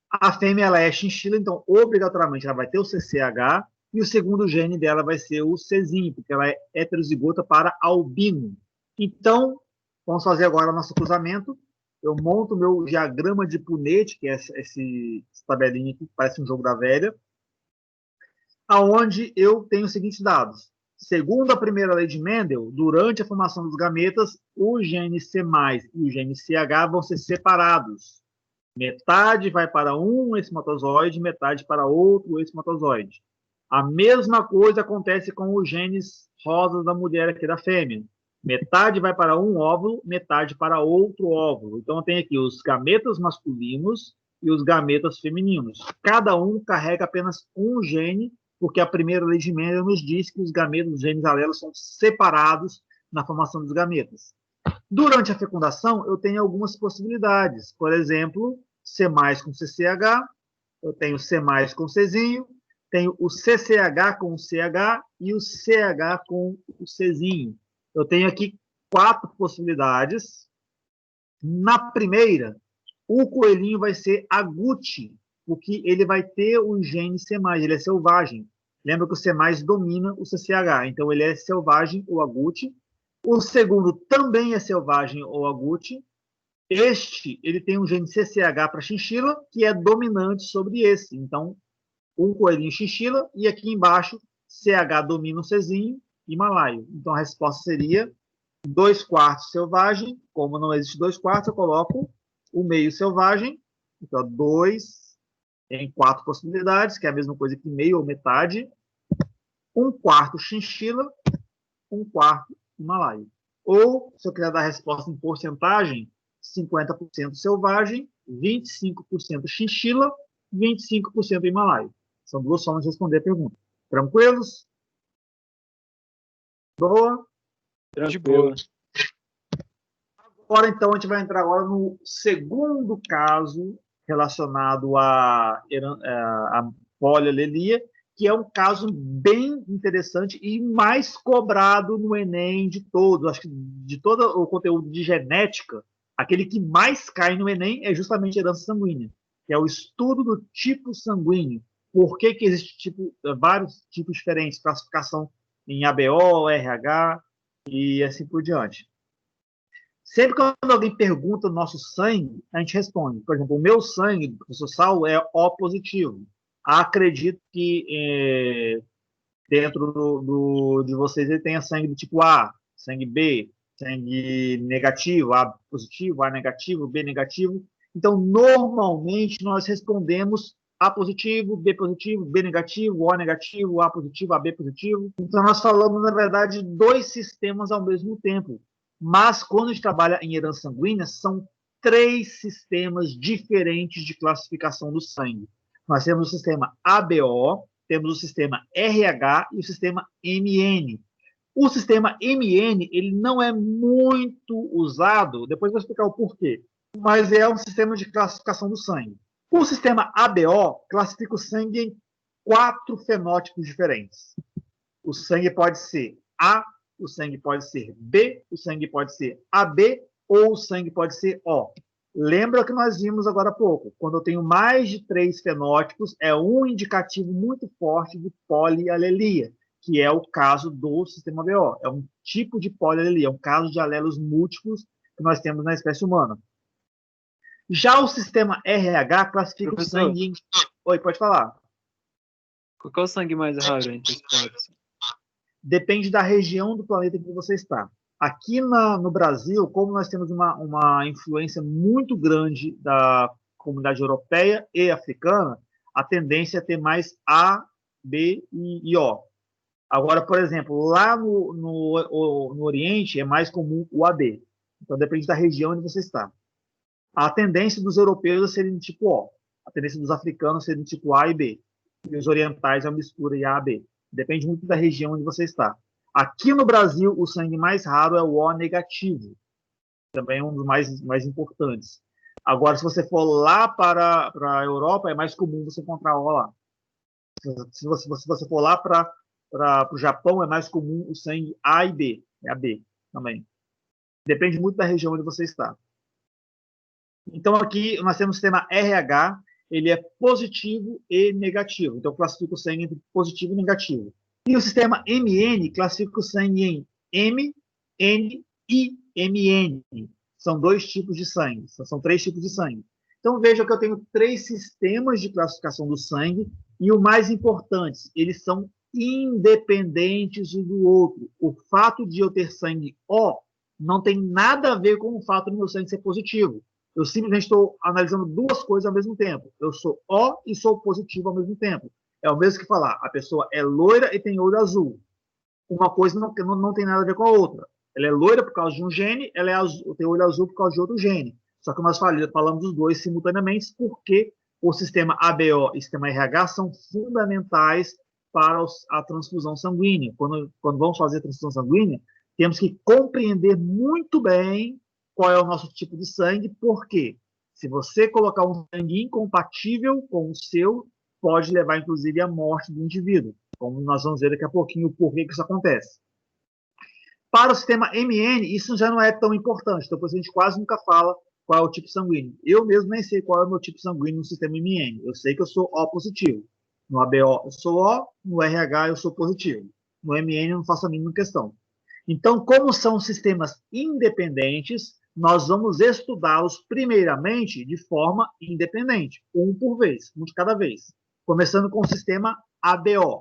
A fêmea, ela é chinchila, então, obrigatoriamente, ela vai ter o CCH, e o segundo gene dela vai ser o Czinho, porque ela é heterozigota para albino. Então, vamos fazer agora o nosso cruzamento. Eu monto o meu diagrama de Punnett, que é essa tabelinha aqui, que parece um jogo da velha, aonde eu tenho os seguintes dados. Segundo a primeira lei de Mendel, durante a formação dos gametas, o gene C+, e o gene CH vão ser separados. Metade vai para um espermatozoide, metade para outro espermatozoide. A mesma coisa acontece com os genes rosas da mulher aqui da fêmea. Metade vai para um óvulo, metade para outro óvulo. Então, eu tenho aqui os gametas masculinos e os gametas femininos. Cada um carrega apenas um gene, porque a primeira lei de Mendel nos diz que os gametas, os genes alelos, são separados na formação dos gametas. Durante a fecundação, eu tenho algumas possibilidades. Por exemplo, C+ com CCH, eu tenho C+ com Czinho, tenho o CCH com o CH e o CH com o Czinho. Eu tenho aqui 4 possibilidades. Na primeira, o coelhinho vai ser agute, porque ele vai ter o gene C+, ele é selvagem. Lembra que o C+, domina o CCH, então ele é selvagem ou agute. O segundo também é selvagem ou agute. Ele tem um gene CCH para chinchila, que é dominante sobre esse. Então, um coelhinho chinchila, e aqui embaixo, CH domina o Czinho, himalaio. Então, a resposta seria 2/4 selvagem. Como não existe 2/4, eu coloco o meio selvagem. Então, 2 em 4 possibilidades, que é a mesma coisa que meio ou metade. 1/4 chinchila, 1/4 himalaio. Ou, se eu quiser dar a resposta em porcentagem, 50% selvagem, 25% chinchila, 25% himalaio. São 2 formas de responder a pergunta. Tranquilos? Boa? De boa. Agora, então, a gente vai entrar agora no segundo caso relacionado à polialelia, que é um caso bem interessante e mais cobrado no Enem de todos. Acho que de todo o conteúdo de genética, aquele que mais cai no Enem é justamente a herança sanguínea, que é o estudo do tipo sanguíneo. Por que existe vários tipos diferentes, classificação em ABO, RH e assim por diante. Sempre quando alguém pergunta o nosso sangue, a gente responde. Por exemplo, o meu sangue, professor Saulo, é O positivo. Acredito que dentro de vocês ele tenha sangue do tipo A, sangue B, sangue negativo, A positivo, A negativo, B negativo. Então, normalmente, nós respondemos A positivo, B negativo, O negativo, A positivo, AB positivo. Então, nós falamos, na verdade, dois sistemas ao mesmo tempo. Mas, quando a gente trabalha em herança sanguínea, são 3 sistemas diferentes de classificação do sangue. Nós temos o sistema ABO, temos o sistema RH e o sistema MN. O sistema MN ele não é muito usado, depois eu vou explicar o porquê, mas é um sistema de classificação do sangue. O sistema ABO classifica o sangue em 4 fenótipos diferentes. O sangue pode ser A, o sangue pode ser B, o sangue pode ser AB ou o sangue pode ser O. Lembra que nós vimos agora há pouco, quando eu tenho mais de 3 fenótipos, é um indicativo muito forte de polialelia, que é o caso do sistema BO. É um tipo de polialelia, é um caso de alelos múltiplos que nós temos na espécie humana. Já o sistema RH classifica o sangue em... Oi, pode falar. Qual é o sangue mais raro entre os 4? Depende da região do planeta que você está. Aqui no Brasil, como nós temos uma influência muito grande da comunidade europeia e africana, a tendência é ter mais A, B e O. Agora, por exemplo, lá no Oriente é mais comum o AB. Então, depende da região onde você está. A tendência dos europeus é serem do tipo O. A tendência dos africanos é serem do tipo A e B. E os orientais é uma mistura de A e B. Depende muito da região onde você está. Aqui no Brasil, o sangue mais raro é o O negativo. Também é um dos mais importantes. Agora, se você for lá para a Europa, é mais comum você encontrar O lá. Se você for lá para o Japão, é mais comum o sangue A e B. É AB também. Depende muito da região onde você está. Então, aqui nós temos o sistema RH, ele é positivo e negativo. Então, classifica o sangue entre positivo e negativo. E o sistema MN classifica o sangue em M, N e MN. São 2 tipos de sangue, são 3 tipos de sangue. Então, veja que eu tenho 3 sistemas de classificação do sangue e o mais importante, eles são independentes um do outro. O fato de eu ter sangue O não tem nada a ver com o fato do meu sangue ser positivo. Eu simplesmente estou analisando 2 coisas ao mesmo tempo. Eu sou O e sou positivo ao mesmo tempo. É o mesmo que falar, a pessoa é loira e tem olho azul. Uma coisa não tem nada a ver com a outra. Ela é loira por causa de um gene, ela tem olho azul por causa de outro gene. Só que nós falamos dos 2 simultaneamente porque o sistema ABO e o sistema RH são fundamentais para a transfusão sanguínea. Quando vamos fazer a transfusão sanguínea, temos que compreender muito bem qual é o nosso tipo de sangue, porque se você colocar um sangue incompatível com o seu, pode levar, inclusive, à morte do indivíduo. Como nós vamos ver daqui a pouquinho o porquê que isso acontece. Para o sistema MN, isso já não é tão importante. Depois a gente quase nunca fala qual é o tipo sanguíneo. Eu mesmo nem sei qual é o meu tipo sanguíneo no sistema MN. Eu sei que eu sou O positivo. No ABO eu sou O, no RH eu sou positivo. No MN eu não faço a mínima questão. Então, como são sistemas independentes, nós vamos estudá-los primeiramente de forma independente, um por vez, um de cada vez. Começando com o sistema ABO.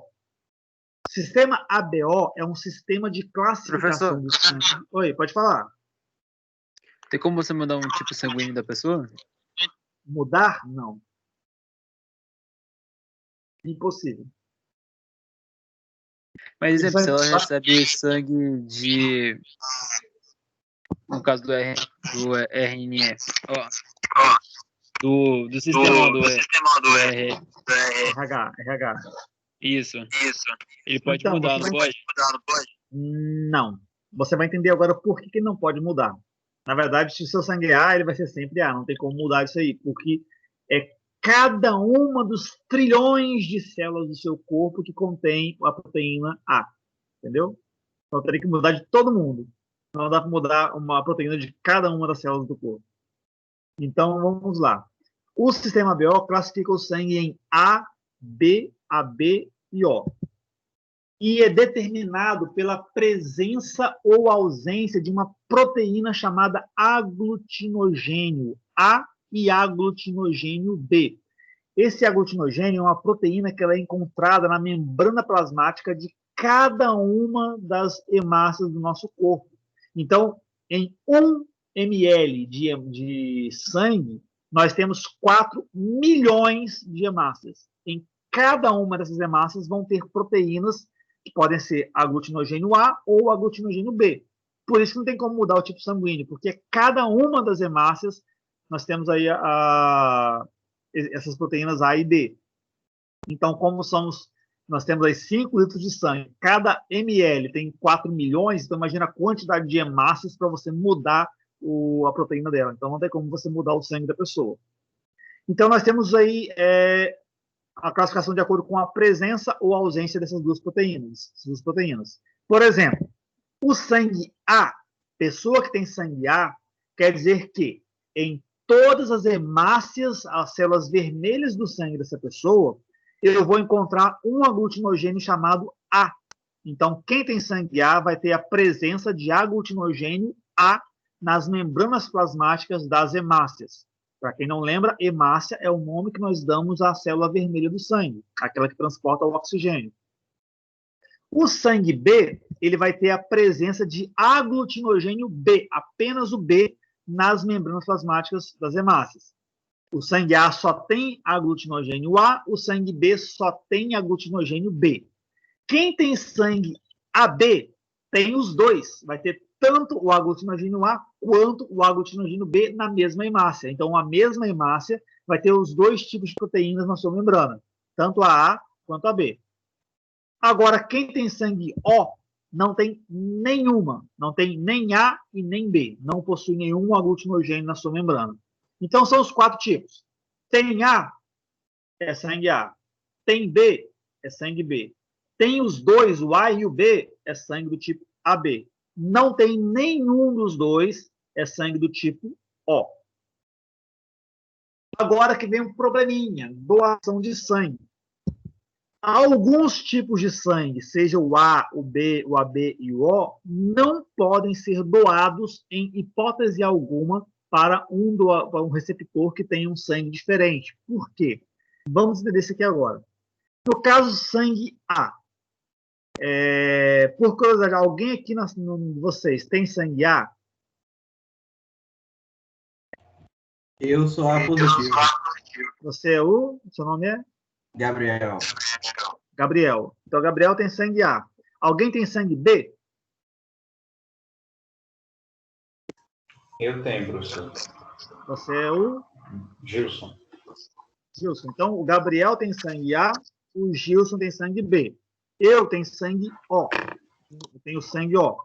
O sistema ABO é um sistema de classificação do sangue. Oi, pode falar. Tem como você mudar um tipo sanguíneo da pessoa? Mudar? Não. Impossível. Mas, exemplo, se ela recebe sangue de... No caso do RNF. Do sistema do RH. Isso. Ele pode então, mudar, não pode? Não. Você vai entender agora por que não pode mudar. Na verdade, se o seu sangue é A, ele vai ser sempre A. Não tem como mudar isso aí. Porque é cada uma dos trilhões de células do seu corpo que contém a proteína A. Entendeu? Então, teria que mudar de todo mundo. Não dá para mudar uma proteína de cada uma das células do corpo. Então, vamos lá. O sistema BO classifica o sangue em A, B, AB e O. e é determinado pela presença ou ausência de uma proteína chamada aglutinogênio A e aglutinogênio B. Esse aglutinogênio é uma proteína que ela é encontrada na membrana plasmática de cada uma das hemácias do nosso corpo. Então, em 1 ml de sangue, nós temos 4 milhões de hemácias. Em cada uma dessas hemácias vão ter proteínas que podem ser aglutinogênio A ou aglutinogênio B. Por isso que não tem como mudar o tipo sanguíneo, porque cada uma das hemácias nós temos aí essas proteínas A e B. Então, como nós temos aí 5 litros de sangue, cada ml tem 4 milhões, então imagina a quantidade de hemácias para você mudar a proteína dela. Então, não tem como você mudar o sangue da pessoa. Então, nós temos aí a classificação de acordo com a presença ou ausência dessas duas proteínas. Por exemplo, o sangue A, pessoa que tem sangue A, quer dizer que em todas as hemácias, as células vermelhas do sangue dessa pessoa, eu vou encontrar um aglutinogênio chamado A. Então, quem tem sangue A vai ter a presença de aglutinogênio A nas membranas plasmáticas das hemácias. Para quem não lembra, hemácia é o nome que nós damos à célula vermelha do sangue, aquela que transporta o oxigênio. O sangue B, ele vai ter a presença de aglutinogênio B, apenas o B, nas membranas plasmáticas das hemácias. O sangue A só tem aglutinogênio A, o sangue B só tem aglutinogênio B. Quem tem sangue AB tem os dois, vai ter tanto o aglutinogênio A quanto o aglutinogênio B na mesma hemácia. Então, a mesma hemácia vai ter os dois tipos de proteínas na sua membrana, tanto a A quanto a B. Agora, quem tem sangue O não tem nenhuma, não tem nem A e nem B, não possui nenhum aglutinogênio na sua membrana. Então, são os 4 tipos. Tem A, é sangue A. Tem B, é sangue B. Tem os dois, o A e o B, é sangue do tipo AB. Não tem nenhum dos dois, é sangue do tipo O. Agora que vem um probleminha, doação de sangue. Alguns tipos de sangue, seja o A, o B, o AB e o O, não podem ser doados em hipótese alguma para um receptor que tenha um sangue diferente. Por quê? Vamos entender isso aqui agora. No caso sangue A, por curiosidade, alguém aqui vocês tem sangue A? Eu sou A positivo. Você é seu nome é? Gabriel. Gabriel. Então, Gabriel tem sangue A. Alguém tem sangue B? Eu tenho, professor. Você é o? Gilson. Gilson. Então, o Gabriel tem sangue A, o Gilson tem sangue B. Eu tenho sangue O. Eu tenho sangue O.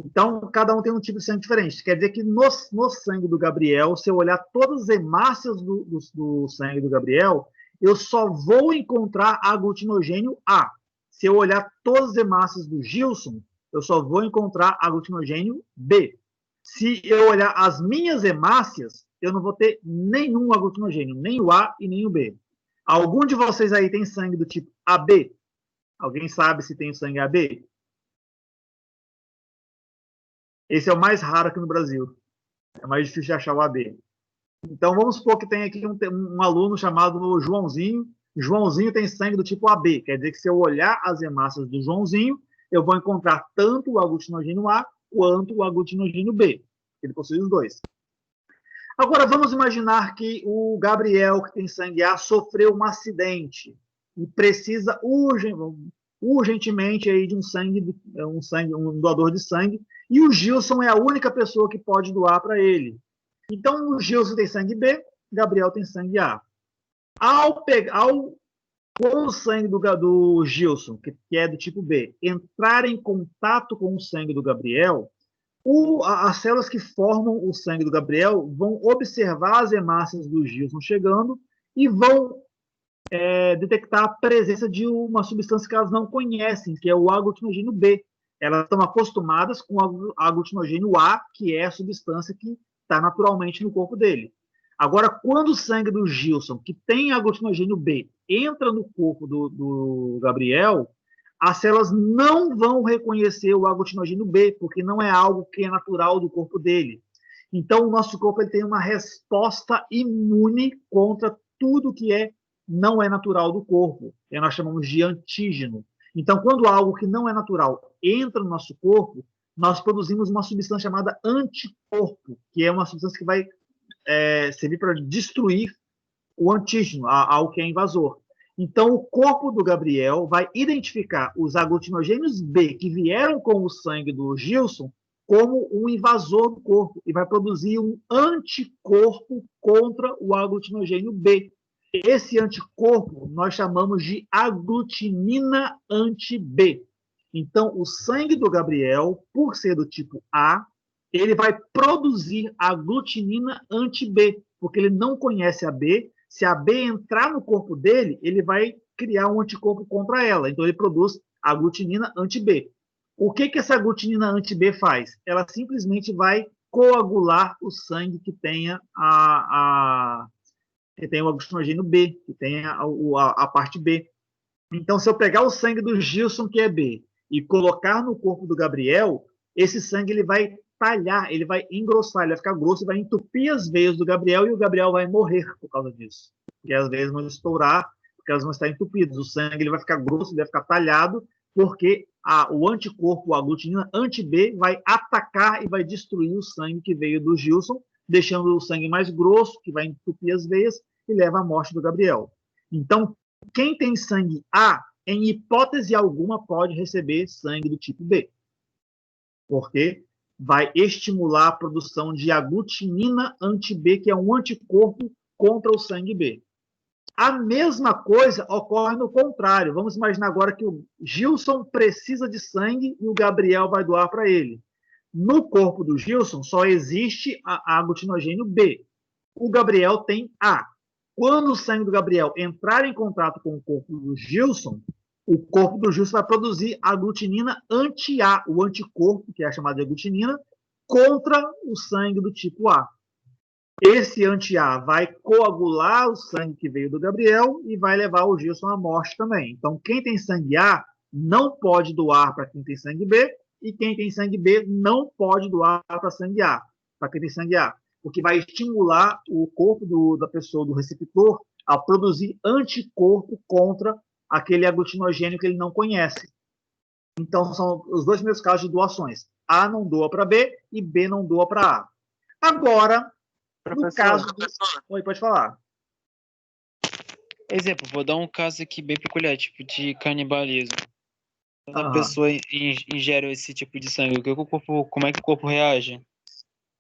Então, cada um tem um tipo de sangue diferente. Quer dizer que no sangue do Gabriel, se eu olhar todas as hemácias do sangue do Gabriel, eu só vou encontrar aglutinogênio A. Se eu olhar todas as hemácias do Gilson, eu só vou encontrar aglutinogênio B. Se eu olhar as minhas hemácias, eu não vou ter nenhum aglutinogênio, nem o A e nem o B. Algum de vocês aí tem sangue do tipo AB? Alguém sabe se tem sangue AB? Esse é o mais raro aqui no Brasil. É mais difícil de achar o AB. Então, vamos supor que tem aqui um aluno chamado Joãozinho. Joãozinho tem sangue do tipo AB. Quer dizer que se eu olhar as hemácias do Joãozinho, eu vou encontrar tanto o aglutinogênio A quanto o aglutinogênio B. Ele possui os dois. Agora, vamos imaginar que o Gabriel, que tem sangue A, sofreu um acidente e precisa urgentemente aí de um doador de sangue, e o Gilson é a única pessoa que pode doar para ele. Então, o Gilson tem sangue B, Gabriel tem sangue A. Com o sangue do Gilson, que é do tipo B, entrar em contato com o sangue do Gabriel, as células que formam o sangue do Gabriel vão observar as hemácias do Gilson chegando e vão detectar a presença de uma substância que elas não conhecem, que é o aglutinogênio B. Elas estão acostumadas com o aglutinogênio A, que é a substância que está naturalmente no corpo dele. Agora, quando o sangue do Gilson, que tem aglutinogênio B, entra no corpo do Gabriel, as células não vão reconhecer o aglutinogênio B, porque não é algo que é natural do corpo dele. Então, o nosso corpo ele tem uma resposta imune contra tudo que não é natural do corpo. Que nós chamamos de antígeno. Então, quando algo que não é natural entra no nosso corpo, nós produzimos uma substância chamada anticorpo, que é uma substância que vai servir para destruir o antígeno, algo que é invasor. Então, o corpo do Gabriel vai identificar os aglutinogênios B que vieram com o sangue do Gilson como um invasor do corpo e vai produzir um anticorpo contra o aglutinogênio B. Esse anticorpo nós chamamos de aglutinina anti-B. Então, o sangue do Gabriel, por ser do tipo A, ele vai produzir aglutinina anti-B, porque ele não conhece a B. Se a B entrar no corpo dele, ele vai criar um anticorpo contra ela. Então, ele produz aglutinina anti-B. O que essa aglutinina anti-B faz? Ela simplesmente vai coagular o sangue que tenha que tem o aglutinogênio B, que tem a parte B. Então, se eu pegar o sangue do Gilson, que é B, e colocar no corpo do Gabriel, esse sangue ele vai talhar, ele vai engrossar, ele vai ficar grosso, vai entupir as veias do Gabriel e o Gabriel vai morrer por causa disso. Porque as veias vão estourar, porque elas vão estar entupidas. O sangue ele vai ficar grosso, ele vai ficar talhado, porque o anticorpo, a aglutinina anti-B, vai atacar e vai destruir o sangue que veio do Gilson, deixando o sangue mais grosso, que vai entupir as veias e leva à morte do Gabriel. Então, quem tem sangue A, em hipótese alguma, pode receber sangue do tipo B. Porque vai estimular a produção de aglutinina anti-B, que é um anticorpo contra o sangue B. A mesma coisa ocorre no contrário. Vamos imaginar agora que o Gilson precisa de sangue e o Gabriel vai doar para ele. No corpo do Gilson só existe a aglutinogênio B. O Gabriel tem A. Quando o sangue do Gabriel entrar em contato com o corpo do Gilson, o corpo do Gilson vai produzir aglutinina anti-A, o anticorpo, que é chamado de aglutinina, contra o sangue do tipo A. Esse anti-A vai coagular o sangue que veio do Gabriel e vai levar o Gilson à morte também. Então, quem tem sangue A não pode doar para quem tem sangue B, e quem tem sangue B não pode doar para sangue A, para quem tem sangue A, porque vai estimular o corpo da pessoa, do receptor, a produzir anticorpo contra aquele aglutinogênio que ele não conhece. Então, são os dois primeiros casos de doações. A não doa para B e B não doa para A. Agora, no caso do... Oi, pode falar. Exemplo, vou dar um caso aqui bem peculiar, tipo de canibalismo. Quando a pessoa ingere esse tipo de sangue, como é que o corpo reage?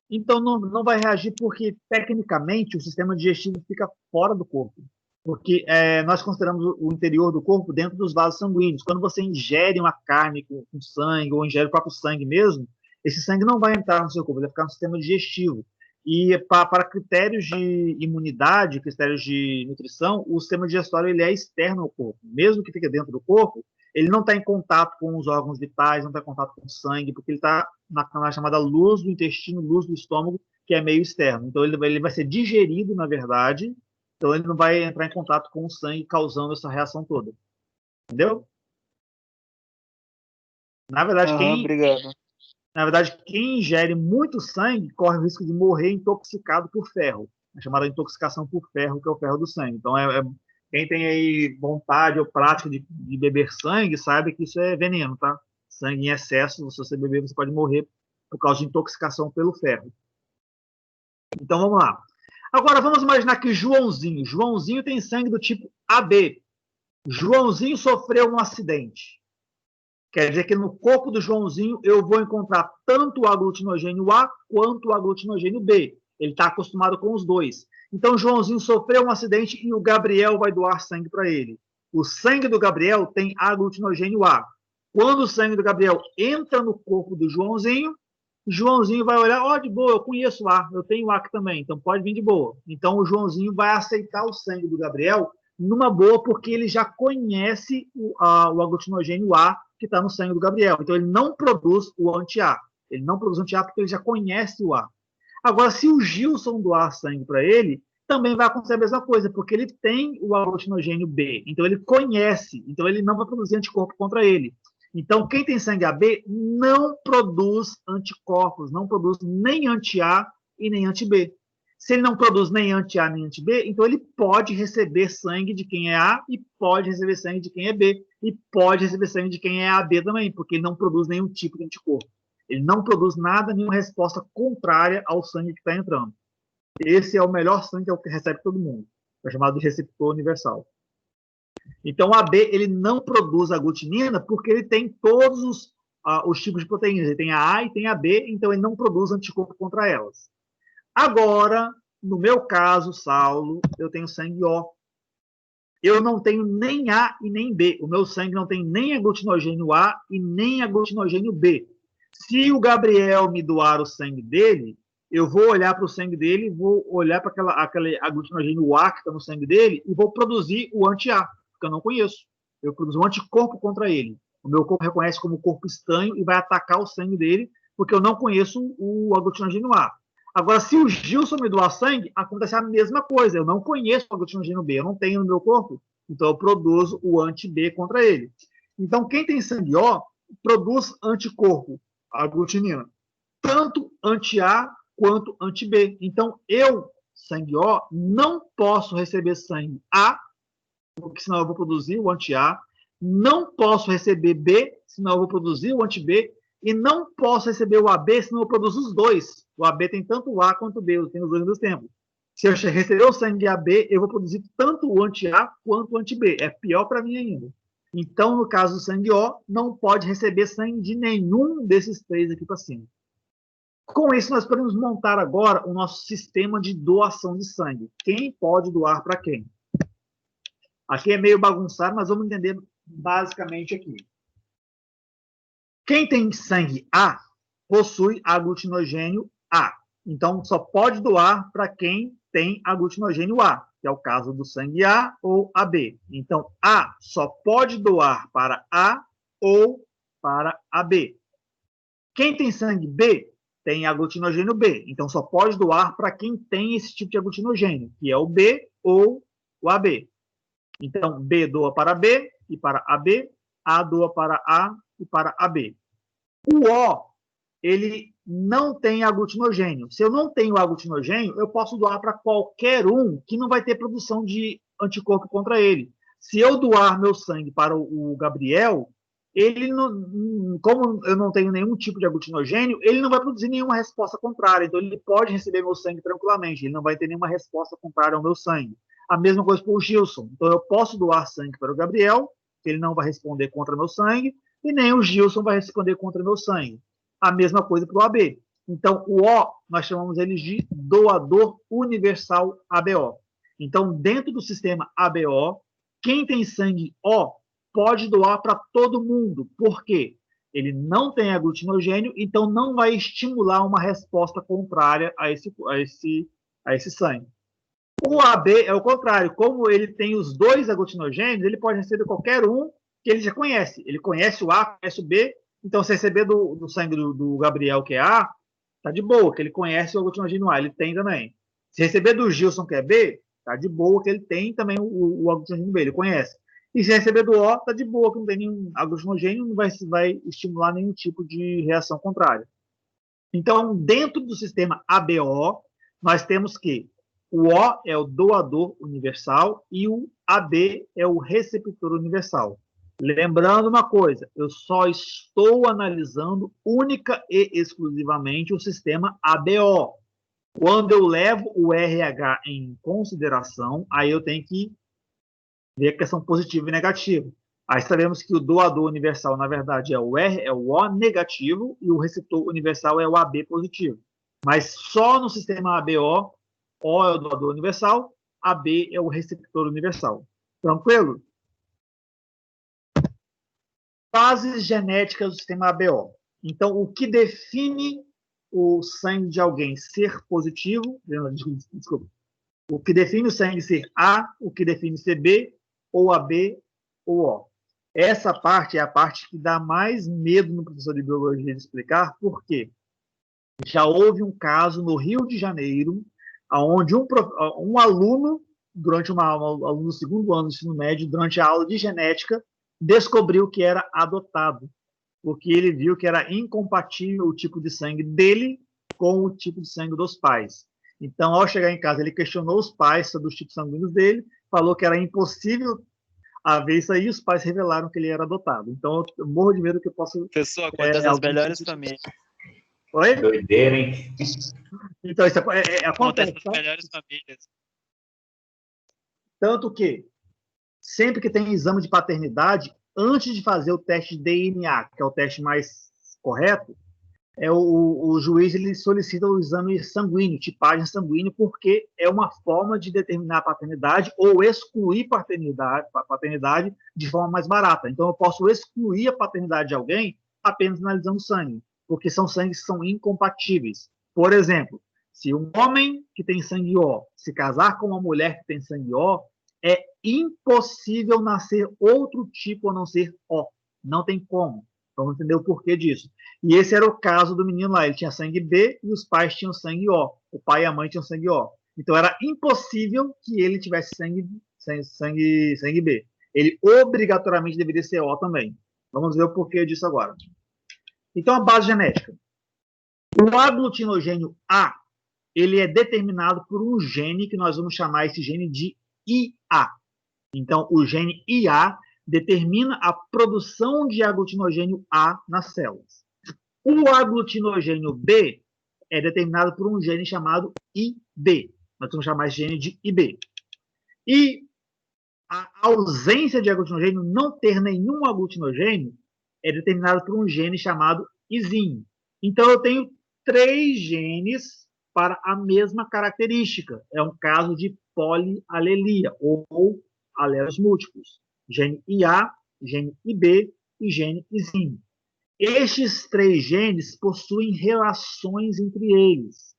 Então, não vai reagir porque, tecnicamente, o sistema digestivo fica fora do corpo. Porque nós consideramos o interior do corpo dentro dos vasos sanguíneos. Quando você ingere uma carne com sangue, ou ingere o próprio sangue mesmo, esse sangue não vai entrar no seu corpo, vai ficar no sistema digestivo. E para critérios de imunidade, critérios de nutrição, o sistema digestório ele é externo ao corpo. Mesmo que fique dentro do corpo, ele não está em contato com os órgãos vitais, não está em contato com o sangue, porque ele está na chamada luz do intestino, luz do estômago, que é meio externo. Então, ele vai ser digerido, na verdade, então ele não vai entrar em contato com o sangue, causando essa reação toda. Entendeu? Na verdade, Obrigado. Na verdade, quem ingere muito sangue corre o risco de morrer intoxicado por ferro. É chamada intoxicação por ferro, que é o ferro do sangue. Então, quem tem aí vontade ou prática de beber sangue, sabe que isso é veneno, tá? Sangue em excesso, se você beber, você pode morrer por causa de intoxicação pelo ferro. Então, vamos lá. Agora, vamos imaginar que Joãozinho tem sangue do tipo AB. Joãozinho sofreu um acidente. Quer dizer que no corpo do Joãozinho eu vou encontrar tanto o aglutinogênio A quanto o aglutinogênio B. Ele está acostumado com os dois. Então, o Joãozinho sofreu um acidente e o Gabriel vai doar sangue para ele. O sangue do Gabriel tem aglutinogênio A. Quando o sangue do Gabriel entra no corpo do Joãozinho vai olhar, de boa, eu conheço A, eu tenho A aqui também, então pode vir de boa. Então, o Joãozinho vai aceitar o sangue do Gabriel numa boa, porque ele já conhece o aglutinogênio A que está no sangue do Gabriel. Então, ele não produz o anti-A. Ele não produz anti-A porque ele já conhece o A. Agora, se o Gilson doar sangue para ele, também vai acontecer a mesma coisa, porque ele tem o aglutinogênio B, então ele conhece, então ele não vai produzir anticorpo contra ele. Então, quem tem sangue AB não produz anticorpos, não produz nem anti-A e nem anti-B. Se ele não produz nem anti-A nem anti-B, então ele pode receber sangue de quem é A e pode receber sangue de quem é B e pode receber sangue de quem é AB também, porque ele não produz nenhum tipo de anticorpo. Ele não produz nada, nenhuma resposta contrária ao sangue que está entrando. Esse é o melhor sangue, é o que recebe todo mundo. É chamado de receptor universal. Então, o AB ele não produz aglutinina porque ele tem todos os tipos de proteínas. Ele tem a A e tem a B, então ele não produz anticorpo contra elas. Agora, no meu caso, Saulo, eu tenho sangue O. Eu não tenho nem A e nem B. O meu sangue não tem nem aglutinogênio A e nem aglutinogênio B. Se o Gabriel me doar o sangue dele, eu vou olhar para o sangue dele, vou olhar para aquele aglutinogênio A que está no sangue dele e vou produzir o anti-A, porque eu não conheço. Eu produzo um anticorpo contra ele. O meu corpo reconhece como corpo estranho e vai atacar o sangue dele, porque eu não conheço o aglutinogênio A. Agora, se o Gilson me doar sangue, acontece a mesma coisa. Eu não conheço o aglutinogênio B, eu não tenho no meu corpo, então eu produzo o anti-B contra ele. Então, quem tem sangue O, produz anticorpo, aglutinina, tanto anti-A quanto anti-B. Então, eu, sangue O, não posso receber sangue A, porque senão eu vou produzir o anti-A, não posso receber B, senão eu vou produzir o anti-B, e não posso receber o AB, senão eu produzo os dois. O AB tem tanto o A quanto o B, eu tenho os dois ao mesmo tempo. Se eu receber o sangue AB, eu vou produzir tanto o anti-A quanto o anti-B. É pior para mim ainda. Então, no caso do sangue O, não pode receber sangue de nenhum desses três aqui para cima. Com isso, nós podemos montar agora o nosso sistema de doação de sangue. Quem pode doar para quem? Aqui é meio bagunçado, mas vamos entender basicamente aqui. Quem tem sangue A possui aglutinogênio A. Então, só pode doar para quem tem aglutinogênio A, que é o caso do sangue A ou AB. Então, A só pode doar para A ou para AB. Quem tem sangue B tem aglutinogênio B. Então, só pode doar para quem tem esse tipo de aglutinogênio, que é o B ou o AB. Então, B doa para B e para AB, A doa para A e para AB. O O, ele não tem aglutinogênio. Se eu não tenho aglutinogênio, eu posso doar para qualquer um que não vai ter produção de anticorpo contra ele. Se eu doar meu sangue para o Gabriel, ele não, como eu não tenho nenhum tipo de aglutinogênio, ele não vai produzir nenhuma resposta contrária. Então, ele pode receber meu sangue tranquilamente. Ele não vai ter nenhuma resposta contrária ao meu sangue. A mesma coisa para o Gilson. Então, eu posso doar sangue para o Gabriel, que ele não vai responder contra meu sangue, e nem o Gilson vai responder contra meu sangue. A mesma coisa para o AB. Então, o O, nós chamamos ele de doador universal ABO. Então, dentro do sistema ABO, quem tem sangue O pode doar para todo mundo. Por quê? Ele não tem aglutinogênio, então não vai estimular uma resposta contrária a esse sangue. O AB é o contrário. Como ele tem os dois aglutinogênios, ele pode receber qualquer um que ele já conhece. Ele conhece o A, conhece o B. Então, se receber do sangue do Gabriel, que é A, tá de boa, que ele conhece o aglutinogênio A, ele tem também. Se receber do Gilson, que é B, tá de boa, que ele tem também o aglutinogênio B, ele conhece. E se receber do O, tá de boa, que não tem nenhum aglutinogênio, não vai estimular nenhum tipo de reação contrária. Então, dentro do sistema ABO, nós temos que o O é o doador universal e o AB é o receptor universal. Lembrando uma coisa, eu só estou analisando única e exclusivamente o sistema ABO. Quando eu levo o RH em consideração, aí eu tenho que ver a questão positiva e negativa. Aí sabemos que o doador universal, na verdade, é o O negativo e o receptor universal é o AB positivo. Mas só no sistema ABO, O é o doador universal, AB é o receptor universal. Tranquilo? Fases genéticas do sistema ABO. Então, o que define o sangue de alguém ser positivo, desculpa, o que define o sangue ser A, o que define ser B, ou AB, ou O. Essa parte é a parte que dá mais medo no professor de biologia de explicar, porque já houve um caso no Rio de Janeiro onde um aluno, durante um aluno do segundo ano do ensino médio, durante a aula de genética, descobriu que era adotado, porque ele viu que era incompatível o tipo de sangue dele com o tipo de sangue dos pais. Então, ao chegar em casa, ele questionou os pais sobre os tipos sanguíneos dele, falou que era impossível haver isso aí, e os pais revelaram que ele era adotado. Então, eu morro de medo que eu possa... Pessoa, acontece nas melhores famílias. Oi? Doideira, hein? Então, isso Acontece acontece, nas tá? melhores famílias. Tanto que, sempre que tem exame de paternidade, antes de fazer o teste de DNA, que é o teste mais correto, o juiz ele solicita o exame sanguíneo, tipagem sanguínea, porque é uma forma de determinar a paternidade ou excluir a paternidade de forma mais barata. Então, eu posso excluir a paternidade de alguém apenas analisando sangue, porque são sangues que são incompatíveis. Por exemplo, se um homem que tem sangue O se casar com uma mulher que tem sangue O, é impossível nascer outro tipo a não ser O. Não tem como. Vamos entender o porquê disso. E esse era o caso do menino lá. Ele tinha sangue B e os pais tinham sangue O. O pai e a mãe tinham sangue O. Então era impossível que ele tivesse sangue B. Ele obrigatoriamente deveria ser O também. Vamos ver o porquê disso agora. Então, a base genética. O aglutinogênio A, ele é determinado por um gene que nós vamos chamar esse gene de IA. Então, o gene IA determina a produção de aglutinogênio A nas células. O aglutinogênio B é determinado por um gene chamado IB. Nós vamos chamar esse gene de IB. E a ausência de aglutinogênio, não ter nenhum aglutinogênio, é determinado por um gene chamado ISIN. Então, eu tenho 3 genes para a mesma característica. É um caso de polialelia, ou alelos múltiplos. Gene IA, gene IB e gene ISIN. Estes 3 genes possuem relações entre eles.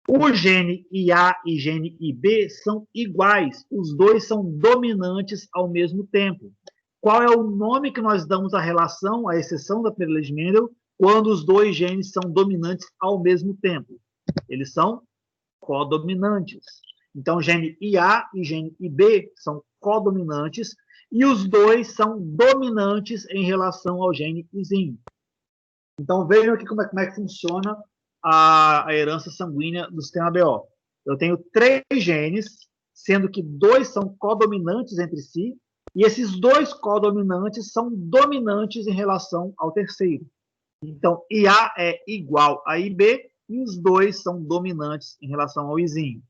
O gene IA e gene IB são iguais, os dois são dominantes ao mesmo tempo. Qual é o nome que nós damos à relação, à exceção da privilege de Mendel, quando os 2 genes são dominantes ao mesmo tempo? Eles são codominantes. Então, gene IA e gene IB são codominantes e os 2 são dominantes em relação ao gene ISIN. Então, vejam aqui como é que funciona a herança sanguínea do sistema BO. Eu tenho 3 genes, sendo que 2 são codominantes entre si, e esses 2 codominantes são dominantes em relação ao terceiro. Então, IA é igual a IB, e os 2 são dominantes em relação ao ISIN.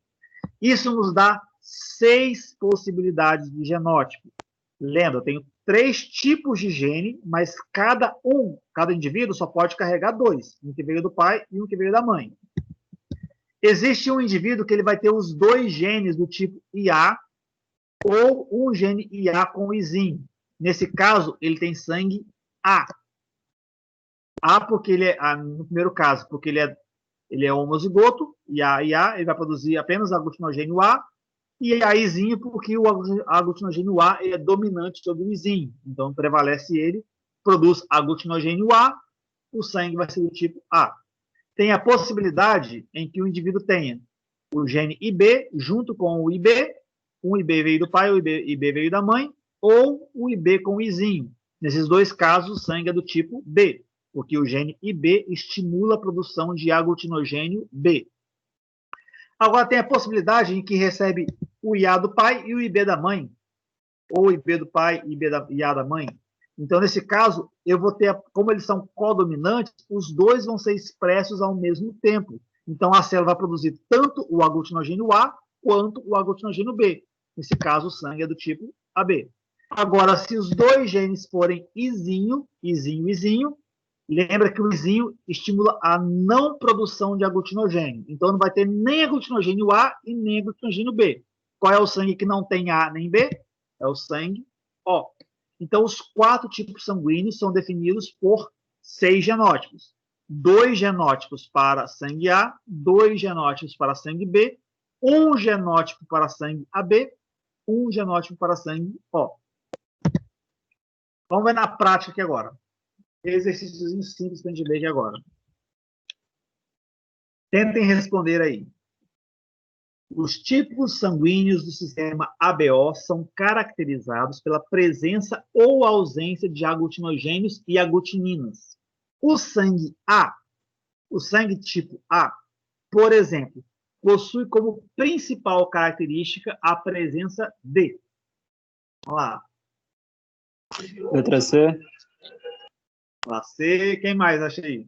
Isso nos dá 6 possibilidades de genótipo. Lembra, eu tenho 3 tipos de gene, mas cada indivíduo só pode carregar 2, um que veio do pai e um que veio da mãe. Existe um indivíduo que ele vai ter os 2 genes do tipo IA ou um gene IA com ISIN. Nesse caso, ele tem sangue A. A porque ele é, no primeiro caso, porque ele é homozigoto, IA, ele vai produzir apenas aglutinogênio A, e a ISIN porque o aglutinogênio A é dominante sobre o ISIN. Então, prevalece ele, produz aglutinogênio A, o sangue vai ser do tipo A. Tem a possibilidade em que o indivíduo tenha o gene IB junto com o IB, um IB veio do pai, o IB veio da mãe, ou o IB com o ISIN. Nesses 2 casos, o sangue é do tipo B, porque o gene IB estimula a produção de aglutinogênio B. Agora tem a possibilidade em que recebe o IA do pai e o IB da mãe, ou IB do pai e IA da mãe. Então, nesse caso, eu vou ter, como eles são codominantes, os 2 vão ser expressos ao mesmo tempo. Então, a célula vai produzir tanto o aglutinogênio A quanto o aglutinogênio B. Nesse caso, o sangue é do tipo AB. Agora, se os 2 genes forem isinho, lembra que o isinho estimula a não produção de aglutinogênio. Então, não vai ter nem aglutinogênio A e nem aglutinogênio B. Qual é o sangue que não tem A nem B? É o sangue O. Então, os 4 tipos sanguíneos são definidos por 6 genótipos. 2 genótipos para sangue A, 2 genótipos para sangue B, 1 genótipo para sangue AB, 1 genótipo para sangue O. Vamos ver na prática aqui agora. Exercícios simples para a gente ver aqui agora. Tentem responder aí. Os tipos sanguíneos do sistema ABO são caracterizados pela presença ou ausência de aglutinogênios e aglutininas. O sangue A, o sangue tipo A, por exemplo, possui como principal característica a presença de. Vamos lá. Letra C. Lá C, quem mais acha aí?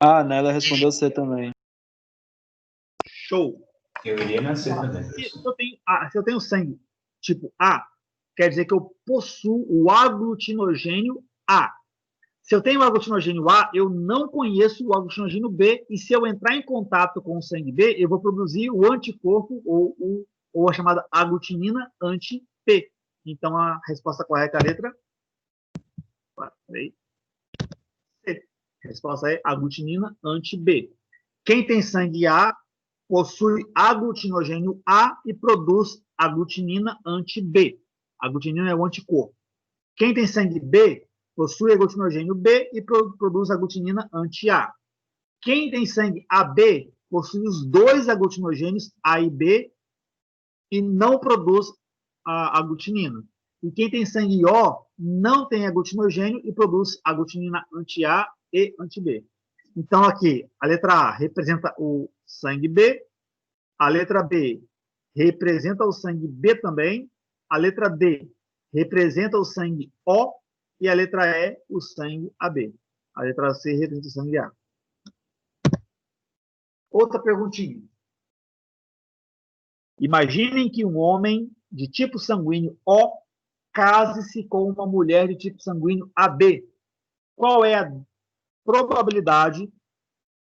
Ah, Nela respondeu C também. Show. Eu iria nascer também. Se eu tenho sangue tipo A, quer dizer que eu possuo o aglutinogênio A. Se eu tenho o aglutinogênio A, eu não conheço o aglutinogênio B, e se eu entrar em contato com o sangue B, eu vou produzir o anticorpo, ou a chamada aglutinina anti-P. Então, a resposta correta é a letra C. A resposta é aglutinina anti-B. Quem tem sangue A possui aglutinogênio A e produz aglutinina anti-B. Aglutinina é o anticorpo. Quem tem sangue B possui aglutinogênio B e produz aglutinina anti-A. Quem tem sangue AB possui os dois aglutinogênios A e B e não produz a aglutinina. E quem tem sangue O não tem aglutinogênio e produz aglutinina anti-A e anti-B. Então, aqui, a letra A representa o sangue B, a letra B representa o sangue B também, a letra D representa o sangue O e a letra E, o sangue AB. A letra C representa o sangue A. Outra perguntinha. Imaginem que um homem de tipo sanguíneo O case-se com uma mulher de tipo sanguíneo AB. Qual é a probabilidade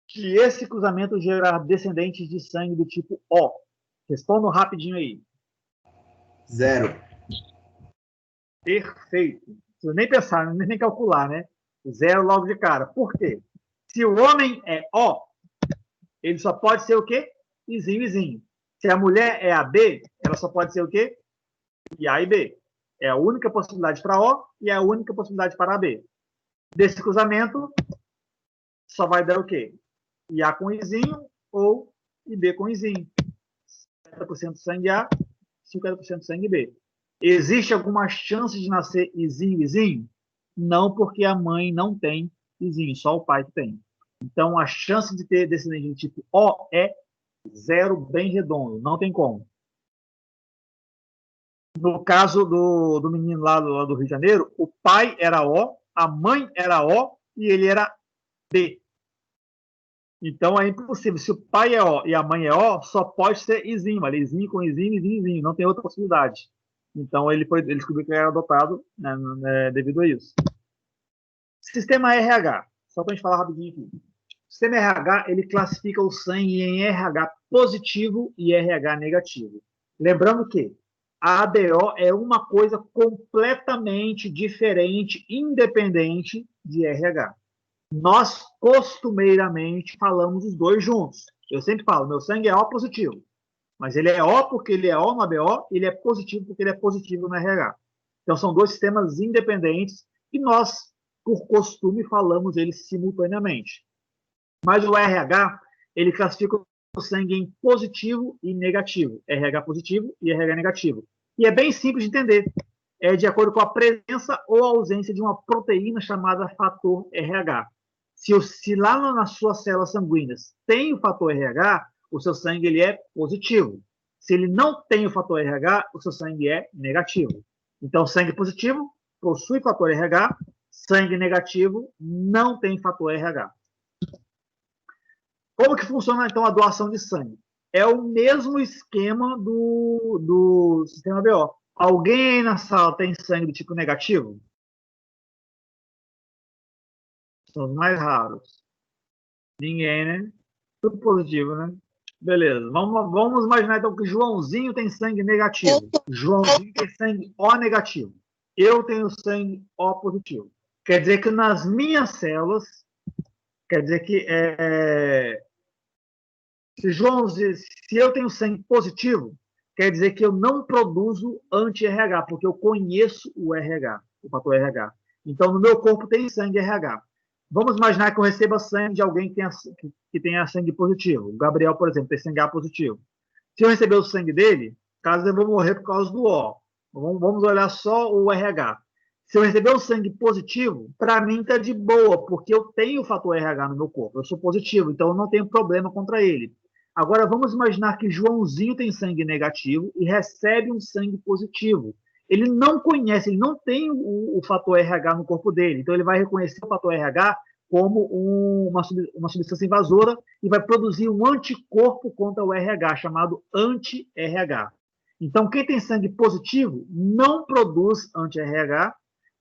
que esse cruzamento gerar descendentes de sangue do tipo O? Respondam rapidinho aí. 0. Perfeito. Não precisa nem pensar, nem calcular, né? 0 logo de cara. Por quê? Se o homem é O, ele só pode ser o quê? Izinho, izinho. Se a mulher é AB, ela só pode ser o quê? A e B. É a única possibilidade para O e é a única possibilidade para AB. Desse cruzamento, só vai dar o quê? IA com Izinho ou IB com Izinho. 50% sangue A, 50% sangue B. Existe alguma chance de nascer Izinho, Izinho? Não, porque a mãe não tem Izinho, só o pai que tem. Então, a chance de ter descendente do tipo O é 0 bem redondo, não tem como. No caso do menino lá do Rio de Janeiro, o pai era O, a mãe era O e ele era B. Então é impossível. Se o pai é O e a mãe é O, só pode ser Izinho. Ali, Izinho com Izinho, Izinho, Izinho. Não tem outra possibilidade. Então ele descobriu que ele era adotado, né, devido a isso. Sistema RH. Só para a gente falar rapidinho aqui. O sistema RH, ele classifica o sangue em RH positivo e RH negativo. Lembrando que a ABO é uma coisa completamente diferente, independente de RH. Nós, costumeiramente, falamos os dois juntos. Eu sempre falo, meu sangue é O positivo. Mas ele é O porque ele é O no ABO, e ele é positivo porque ele é positivo no RH. Então, são dois sistemas independentes e nós, por costume, falamos eles simultaneamente. Mas o RH, ele classifica o sangue em positivo e negativo. RH positivo e RH negativo. E é bem simples de entender. É de acordo com a presença ou ausência de uma proteína chamada fator RH. Se lá nas suas células sanguíneas tem o fator RH, o seu sangue ele é positivo. Se ele não tem o fator RH, o seu sangue é negativo. Então, sangue positivo possui fator RH, sangue negativo não tem fator RH. Como que funciona, então, a doação de sangue? É o mesmo esquema do sistema BO. Alguém aí na sala tem sangue do tipo negativo? São os mais raros. Ninguém, né? Tudo positivo, né? Beleza. Vamos imaginar, então, que Joãozinho tem sangue negativo. Joãozinho tem sangue O negativo. Eu tenho sangue O positivo. Quer dizer que nas minhas células, quer dizer que se eu tenho sangue positivo, quer dizer que eu não produzo anti-RH, porque eu conheço o RH, o fator RH. Então, no meu corpo tem sangue RH. Vamos imaginar que eu receba sangue de alguém que tenha sangue positivo. O Gabriel, por exemplo, tem sangue A positivo. Se eu receber o sangue dele, caso eu vou morrer por causa do O, vamos olhar só o RH. Se eu receber o sangue positivo, para mim está de boa, porque eu tenho o fator RH no meu corpo. Eu sou positivo, então eu não tenho problema contra ele. Agora, vamos imaginar que Joãozinho tem sangue negativo e recebe um sangue positivo. Ele não conhece, ele não tem o fator RH no corpo dele. Então, ele vai reconhecer o fator RH como uma substância invasora e vai produzir um anticorpo contra o RH, chamado anti-RH. Então, quem tem sangue positivo não produz anti-RH,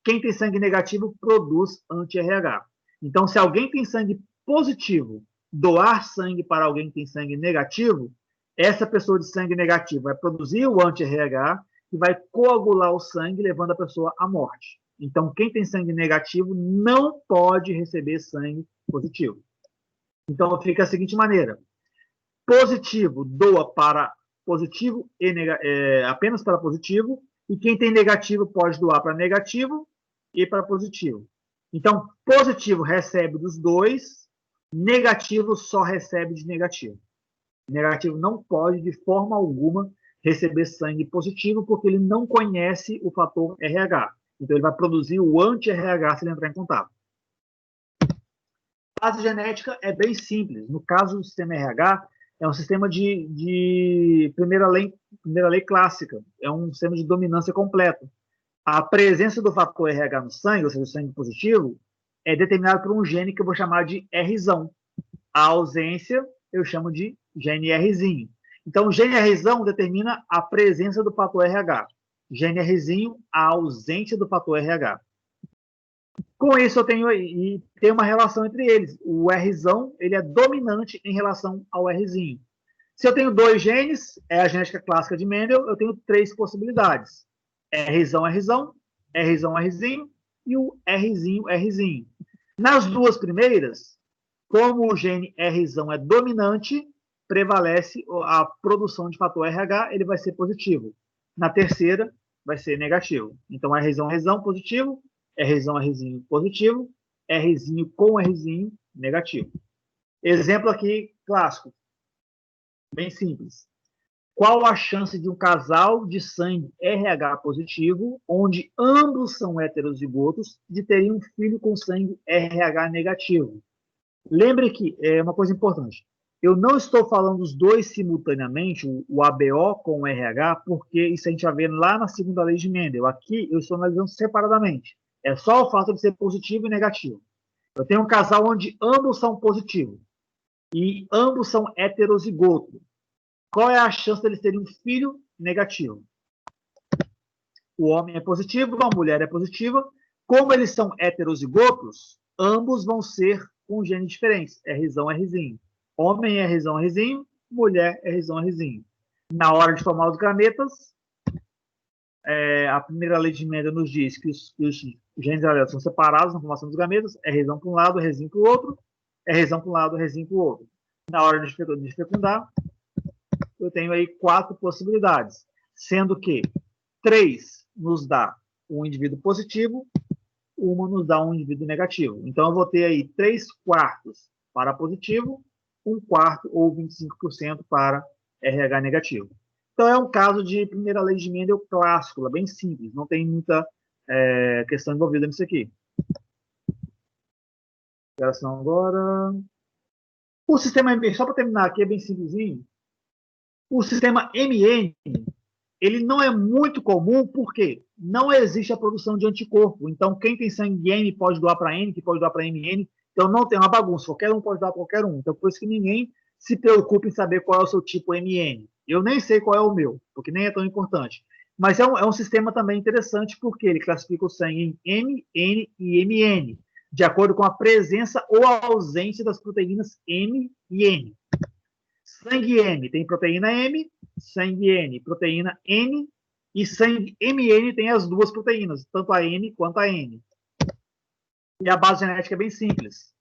quem tem sangue negativo produz anti-RH. Então, se alguém tem sangue positivo doar sangue para alguém que tem sangue negativo, essa pessoa de sangue negativo vai produzir o anti-RH e vai coagular o sangue, levando a pessoa à morte. Então, quem tem sangue negativo não pode receber sangue positivo. Então, fica da seguinte maneira. Positivo doa para positivo apenas para positivo, e quem tem negativo pode doar para negativo e para positivo. Então, positivo recebe dos dois, negativo só recebe de negativo. Negativo não pode, de forma alguma, receber sangue positivo, porque ele não conhece o fator RH. Então, ele vai produzir o anti-RH se ele entrar em contato. A base genética é bem simples. No caso do sistema RH, é um sistema de primeira lei clássica. É um sistema de dominância completa. A presença do fator RH no sangue, ou seja, o sangue positivo, é determinada por um gene que eu vou chamar de Rzão. A ausência, eu chamo de gene Rzinho. Então, o gene Rzão determina a presença do fator RH. Gene Rzinho, a ausência do fator RH. Com isso, eu tenho uma relação entre eles. O Rzão, ele é dominante em relação ao Rzinho. Se eu tenho dois genes, é a genética clássica de Mendel, eu tenho três possibilidades. Rzão, Rzão, Rzão, Rzinho e o Rzinho, Rzinho. Nas duas primeiras, como o gene Rzão é dominante, prevalece a produção de fator RH, ele vai ser positivo. Na terceira, vai ser negativo. Então, Rzão, Rzão, positivo, Rzão, Rzinho, positivo, Rzinho com Rzinho, negativo. Exemplo aqui, clássico. Bem simples. Qual a chance de um casal de sangue RH positivo, onde ambos são heterozigotos, de terem um filho com sangue RH negativo? Lembre que é uma coisa importante. Eu não estou falando dos dois simultaneamente, o ABO com o RH, porque isso a gente vai ver lá na segunda lei de Mendel. Aqui eu estou analisando separadamente. É só o fato de ser positivo e negativo. Eu tenho um casal onde ambos são positivos e ambos são heterozigotos. Qual é a chance deles terem um filho negativo? O homem é positivo, a mulher é positiva. Como eles são heterozigotos, ambos vão ser com genes diferentes. Rzão, Rzinho. Homem é Rzão, Rzinho, mulher é Rzão, Rzinho. Na hora de formar os gametas, a primeira lei de Mendel nos diz que os genes aleatórios são separados na formação dos gametas. Rzão para um lado, Rzinho para o outro. Rzão para um lado, Rzinho para o outro. Na hora de fecundar, eu tenho aí 4 possibilidades, sendo que 3 nos dá um indivíduo positivo, uma nos dá um indivíduo negativo. Então, eu vou ter aí 3/4 para positivo, 1/4 ou 25% para RH negativo. Então, é um caso de primeira lei de Mendel clássico, bem simples, não tem muita questão envolvida nisso aqui. Agora, o sistema, só para terminar aqui, é bem simplesinho. O sistema MN, ele não é muito comum porque não existe a produção de anticorpo. Então, quem tem sangue M pode doar para N, que pode doar para MN. Então, não tem uma bagunça. Qualquer um pode doar para qualquer um. Então, por isso que ninguém se preocupa em saber qual é o seu tipo MN. Eu nem sei qual é o meu, porque nem é tão importante. Mas é um sistema também interessante porque ele classifica o sangue em M, N e MN, de acordo com a presença ou a ausência das proteínas M e N. Sangue M tem proteína M, sangue N, proteína N, e sangue MN tem as duas proteínas, tanto a M quanto a N. E a base genética é bem simples.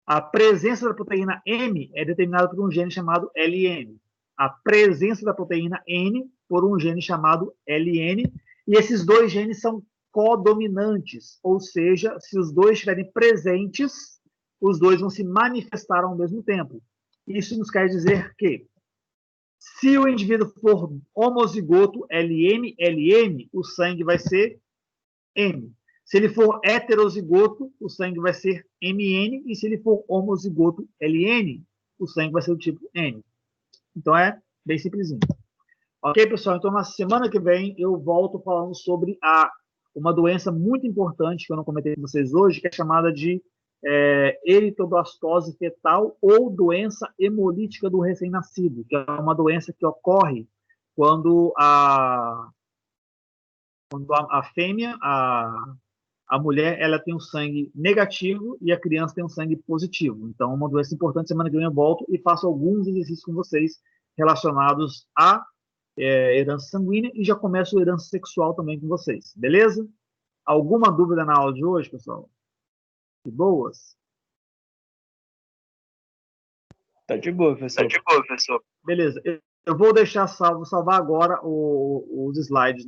A presença da proteína M é determinada por um gene chamado LN. A presença da proteína N por um gene chamado LN, e esses dois genes são codominantes, ou seja, se os dois estiverem presentes, os dois vão se manifestar ao mesmo tempo. Isso nos quer dizer que, se o indivíduo for homozigoto LM, o sangue vai ser M. Se ele for heterozigoto, o sangue vai ser MN, e se ele for homozigoto LN, o sangue vai ser do tipo N. Então é bem simplesinho. Ok, pessoal? Então na semana que vem eu volto falando sobre uma doença muito importante que eu não comentei com vocês hoje, que é chamada de eritoblastose fetal ou doença hemolítica do recém-nascido, que é uma doença que ocorre quando a fêmea, a mulher, ela tem um sangue negativo e a criança tem um sangue positivo. Então, é uma doença importante. Semana que vem eu volto e faço alguns exercícios com vocês relacionados à herança sanguínea e já começo a herança sexual também com vocês. Beleza? Alguma dúvida na aula de hoje, pessoal? De boas? Tá de boa, professor. Beleza. Eu vou deixar salvar agora os slides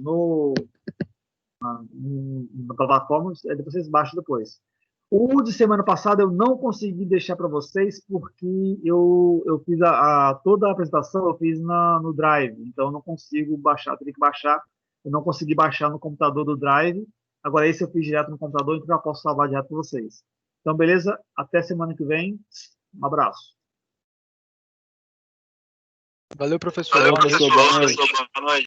na plataforma, depois vocês baixam depois. O de semana passada eu não consegui deixar para vocês porque eu fiz toda a apresentação eu fiz no Drive, então eu não consigo baixar, teria que baixar, eu não consegui baixar no computador do Drive, agora esse eu fiz direto no computador, então já posso salvar direto para vocês. Então, beleza? Até semana que vem, um abraço. Valeu, professor. Valeu, professor. Boa noite.